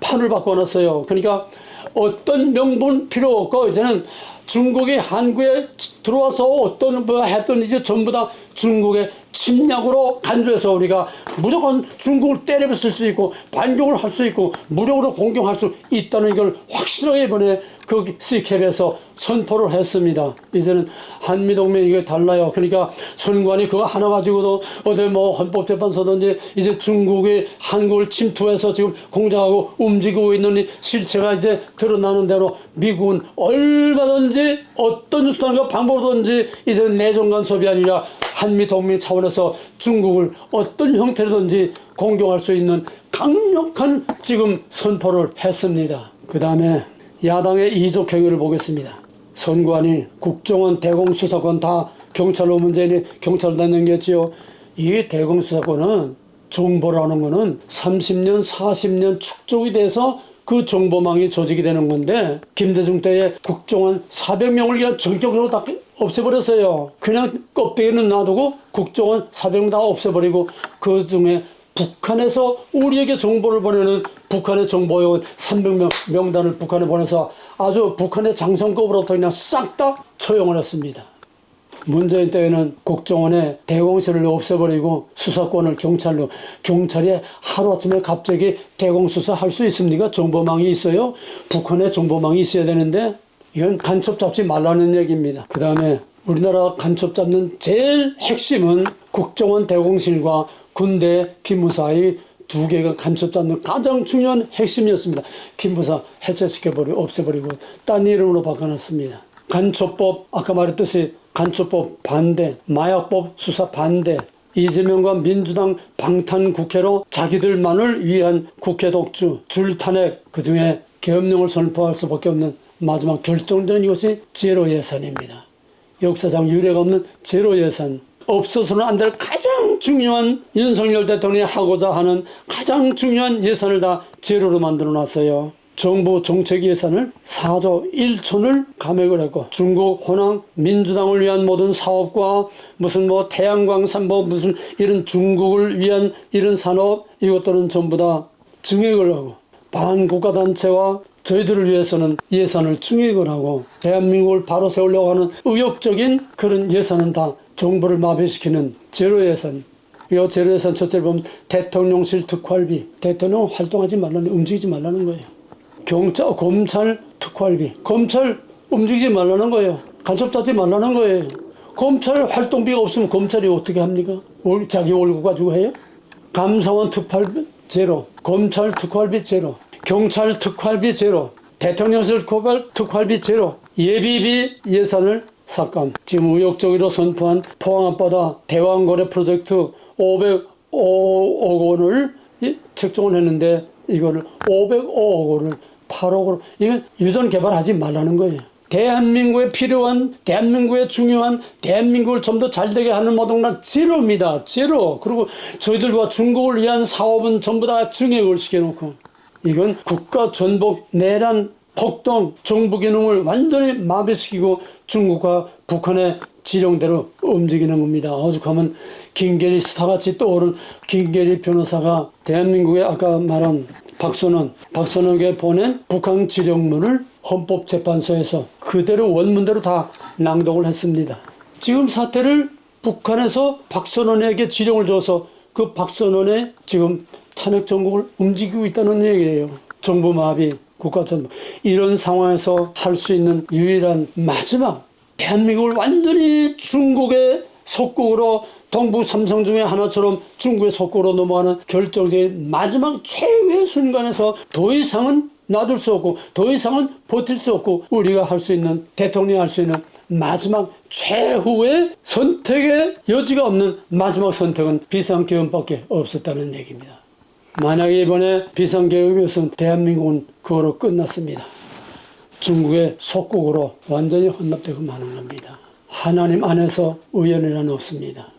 판을 바꿔놨어요. 그러니까 어떤 명분 필요 없고 이제는 중국이 한국에 들어와서 어떤 뭐 했던 이제 전부 다 중국의 침략으로 간주해서 우리가 무조건 중국을 때려부술 수 있고 반격을 할 수 있고 무력으로 공격할 수 있다는 걸 확실하게 이번에 그 C캡에서 선포를 했습니다. 이제는 한미동맹 이게 달라요. 그러니까 선관위 그거 하나 가지고도 어디 뭐 헌법재판소든지 이제 중국이 한국을 침투해서 지금 공작하고 움직이고 있는 이 실체가 이제 드러나는 대로 미국은 얼마든지 어떤 수단과 방법으로든지 이제 내정 간섭이 아니라 한미동맹 차원에서 중국을 어떤 형태로든지 공격할 수 있는 강력한 지금 선포를 했습니다. 그 다음에 야당의 이적 행위를 보겠습니다. 선관위, 국정원, 대공수사권 다 경찰로 문제니 경찰로 다 넘겼지요. 이 대공수사권은 정보라는 거는 30년, 40년 축적이 돼서 그 정보망이 조직이 되는 건데 김대중 때에 국정원 400명을 그냥 전격적으로 다 없애버렸어요. 그냥 껍데기는 놔두고 국정원 400명 다 없애버리고 그 중에 북한에서 우리에게 정보를 보내는 북한의 정보요원 300명 명단을 북한에 보내서 아주 북한의 장성급으로부터 그냥 싹 다 처형을 했습니다. 문재인 때에는 국정원의 대공실을 없애버리고 수사권을 경찰로, 경찰이 하루아침에 갑자기 대공수사 할 수 있습니까? 정보망이 있어요? 북한의 정보망이 있어야 되는데 이건 간첩 잡지 말라는 얘기입니다. 그 다음에 우리나라 간첩 잡는 제일 핵심은 국정원 대공실과 군대 기무사의 두 개가 간첩 잡는 가장 중요한 핵심이었습니다. 기무사 해체시켜버리고 없애버리고 딴 이름으로 바꿔놨습니다. 간첩법 아까 말했듯이 간첩법 반대, 마약법 수사 반대, 이재명과 민주당 방탄 국회로 자기들만을 위한 국회 독주, 줄탄핵, 그중에 계엄령을 선포할 수밖에 없는 마지막 결정적인 것이 제로 예산입니다. 역사상 유례가 없는 제로 예산. 없어서는 안 될 가장 중요한 윤석열 대통령이 하고자 하는 가장 중요한 예산을 다 제로로 만들어 놨어요. 정부 정책 예산을 4조 1천을 감액을 했고 중국 호남 민주당을 위한 모든 사업과 무슨 뭐 태양광산 뭐 무슨 이런 중국을 위한 이런 산업 이것들은 전부 다 증액을 하고 반국가단체와 저희들을 위해서는 예산을 증액을 하고 대한민국을 바로 세우려고 하는 의욕적인 그런 예산은 다 정부를 마비시키는 제로 예산. 이 제로 예산 첫째를 보면 대통령실 특활비. 대통령 활동하지 말라는, 움직이지 말라는 거예요. 검찰 특활비. 검찰 움직이지 말라는 거예요. 간첩 잡지 말라는 거예요. 검찰 활동비가 없으면 검찰이 어떻게 합니까? 자기 월급 가지고 해요? 감사원 특활비 제로. 검찰 특활비 제로. 경찰 특활비 제로. 대통령실 특활비 제로. 예비비 예산을 삭감. 지금 의욕적으로 선포한 포항 앞바다 대왕거래 프로젝트 505억 원을 책정을 했는데 이거를 505억 원을 8억으로 이건 유전 개발하지 말라는 거예요. 대한민국에 필요한, 대한민국에 중요한, 대한민국을 좀 더 잘되게 하는 모든 건 제로입니다. 제로. 그리고 저희들과 중국을 위한 사업은 전부 다 증액을 시켜놓고, 이건 국가 전복, 내란, 폭동, 정부 기능을 완전히 마비시키고 중국과 북한의 지령대로 움직이는 겁니다. 오죽하면 김계리 스타같이 떠오른 김계리 변호사가 대한민국의 아까 말한 박선원에게 보낸 북한 지령문을 헌법재판소에서 그대로 원문대로 다 낭독을 했습니다. 지금 사태를 북한에서 박선원에게 지령을 줘서 그 박선원의 지금 탄핵 정국을 움직이고 있다는 얘기예요. 정부 마비, 국가 전복. 이런 상황에서 할 수 있는 유일한 마지막, 대한민국을 완전히 중국의 속국으로, 동북 삼성 중에 하나처럼 중국의 속국으로 넘어가는 결정적인 마지막 최후의 순간에서 더 이상은 놔둘 수 없고 더 이상은 버틸 수 없고 우리가 할 수 있는, 대통령이 할 수 있는 마지막 최후의 선택의 여지가 없는 마지막 선택은 비상계엄밖에 없었다는 얘기입니다. 만약에 이번에 비상계엄이었으면 대한민국은 그거로 끝났습니다. 중국의 속국으로 완전히 헌납되고 마는 겁니다. 하나님 안에서 우연이란 없습니다.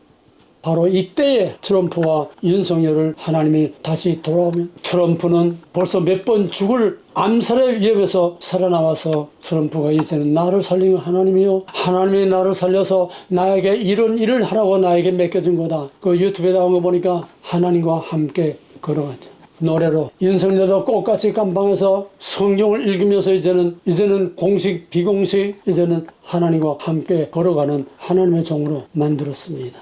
바로 이때에 트럼프와 윤석열을 하나님이 다시 돌아오면, 트럼프는 벌써 몇 번 죽을 암살의 위협에서 살아나와서 트럼프가 이제는 나를 살린 하나님이요, 하나님이 나를 살려서 나에게 이런 일을 하라고 나에게 맡겨준 거다. 그 유튜브에 나온 거 보니까 하나님과 함께 걸어가죠. 노래로 윤석열도 꽃같이 감방에서 성경을 읽으면서 이제는 공식 비공식 이제는 하나님과 함께 걸어가는 하나님의 종으로 만들었습니다.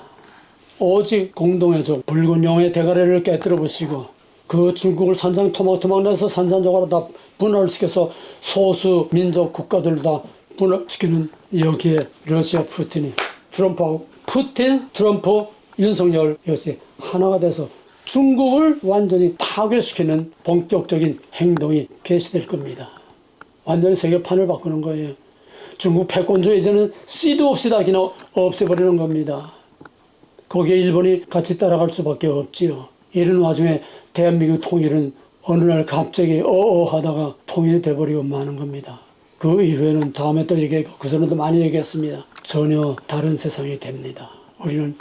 오직 공동의 종, 붉은 용의 대가리를 깨뜨려 부시고 그 중국을 산산토막토막 내서 산산조각으로 다 분할을 시켜서 소수 민족 국가들을 다 분할시키는, 여기에 러시아 푸틴이, 트럼프하고 푸틴, 트럼프, 윤석열 이것이 하나가 돼서 중국을 완전히 파괴시키는 본격적인 행동이 개시될 겁니다. 완전히 세계판을 바꾸는 거예요. 중국 패권주의 이제는 씨도 없이 다 그냥 없애버리는 겁니다. 거기에 일본이 같이 따라갈 수밖에 없지요. 이런 와중에 대한민국 통일은 어느 날 갑자기 하다가 통일이 돼버리고 마는 겁니다. 그 이후에는 다음에 또 얘기하고 그 전에도 많이 얘기했습니다. 전혀 다른 세상이 됩니다. 우리는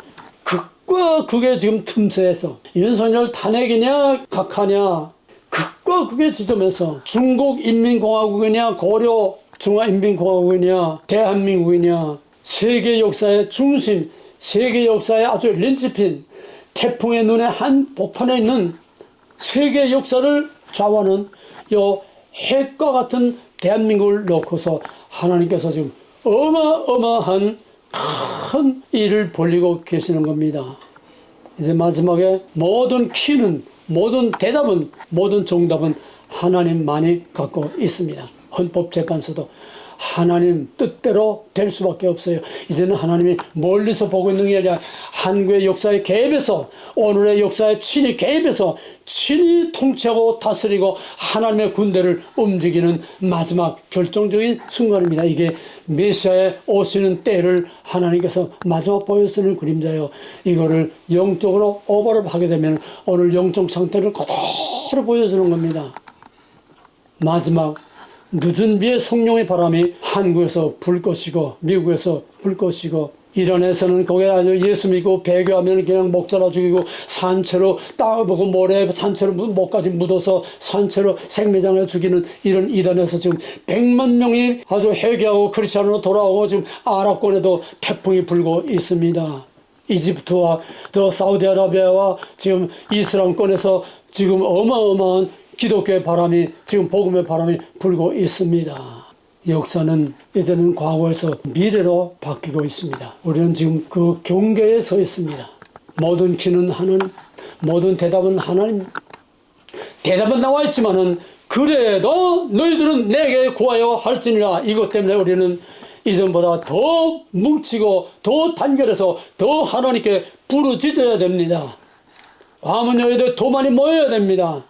극과 극의 지금 틈새에서 윤석열 탄핵이냐 각하냐, 극과 극의 지점에서 중국 인민공화국이냐 고려 중화인민공화국이냐 대한민국이냐, 세계 역사의 중심, 세계 역사의 아주 린치핀, 태풍의 눈에 한 복판에 있는 세계 역사를 좌우하는 요 핵과 같은 대한민국을 놓고서 하나님께서 지금 어마어마한 큰 일을 벌이고 계시는 겁니다. 이제 마지막에 모든 키는, 모든 대답은, 모든 정답은 하나님만이 갖고 있습니다. 헌법재판소도 하나님 뜻대로 될 수밖에 없어요. 이제는 하나님이 멀리서 보고 있는 게 아니라 한국의 역사에 개입해서, 오늘의 역사에 친히 개입해서 친히 통치하고 다스리고 하나님의 군대를 움직이는 마지막 결정적인 순간입니다. 이게 메시아의 오시는 때를 하나님께서 마지막 보여주는 그림자요. 이거를 영적으로 오버를 하게 되면 오늘 영적 상태를 그대로 보여주는 겁니다. 마지막 늦은 비의 성령의 바람이 한국에서 불 것이고 미국에서 불 것이고, 이란에서는 거기에 아주 예수 믿고 배교하면 그냥 목자라 죽이고 산채로 땅을 보고 모래 산채로 목까지 묻어서 산채로 생매장을 죽이는 이런 이란에서 지금 100만 명이 아주 회개하고 크리스천으로 돌아오고 지금 아랍권에도 태풍이 불고 있습니다. 이집트와 또 사우디아라비아와 지금 이슬람권에서 지금 어마어마한 기독교의 바람이, 지금 복음의 바람이 불고 있습니다. 역사는 이제는 과거에서 미래로 바뀌고 있습니다. 우리는 지금 그 경계에 서 있습니다. 모든 키는 하나님, 모든 대답은 하나님. 대답은 나와 있지만은 그래도 너희들은 내게 구하여 할지니라. 이것 때문에 우리는 이전보다 더 뭉치고 더 단결해서 더 하나님께 부르짖어야 됩니다. 과문 여의도 더 많이 모여야 됩니다.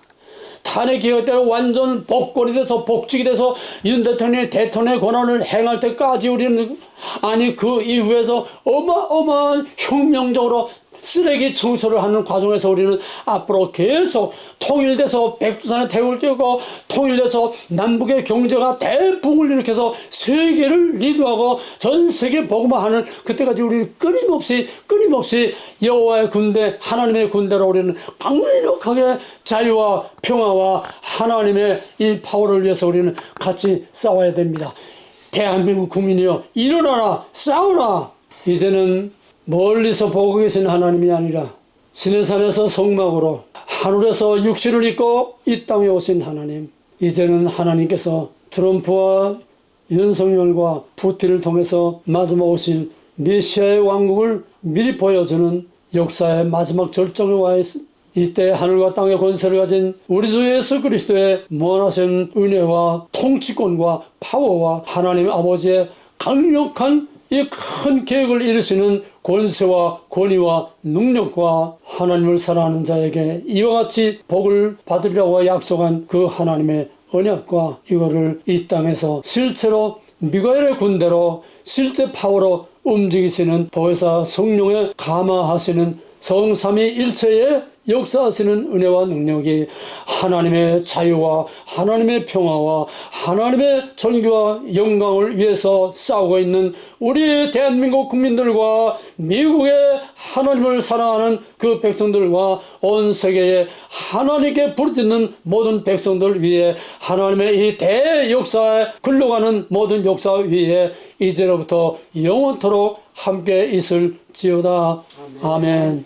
탄핵 기각 때로 완전 복권이 돼서 복직이 돼서 윤 대통령이 대통령의 권한을 행할 때까지 우리는, 아니 그 이후에서 어마어마한 혁명적으로 쓰레기 청소를 하는 과정에서 우리는 앞으로 계속 통일돼서 백두산의 태국을 띄우고 통일돼서 남북의 경제가 대붕을 일으켜서 세계를 리드하고 전 세계 복음화하는 그때까지 우리는 끊임없이 여호와의 군대, 하나님의 군대로 우리는 강력하게 자유와 평화와 하나님의 이 파워를 위해서 우리는 같이 싸워야 됩니다. 대한민국 국민이여, 일어나라, 싸우라. 이제는 멀리서 보고 계신 하나님이 아니라 시내산에서 성막으로 하늘에서 육신을 입고 이 땅에 오신 하나님, 이제는 하나님께서 트럼프와 윤석열과 푸틴을 통해서 마지막 오실 메시아의 왕국을 미리 보여주는 역사의 마지막 절정에 와 있습니다. 이때 하늘과 땅의 권세를 가진 우리 주 예수 그리스도의 무한하신 은혜와 통치권과 파워와 하나님 아버지의 강력한 이 큰 계획을 이루시는 권세와 권위와 능력과 하나님을 사랑하는 자에게 이와 같이 복을 받으리라고 약속한 그 하나님의 언약과 이거를 이 땅에서 실제로 미가엘의 군대로 실제 파워로 움직이시는 보혜사 성령의 감화하시는 성삼위일체의 역사하시는 은혜와 능력이 하나님의 자유와 하나님의 평화와 하나님의 존귀와 영광을 위해서 싸우고 있는 우리 대한민국 국민들과 미국의 하나님을 사랑하는 그 백성들과 온 세계에 하나님께 부르짖는 모든 백성들 위에 하나님의 이 대역사에 흘러가는 모든 역사 위에 이제로부터 영원토록 함께 있을지어다. 아멘.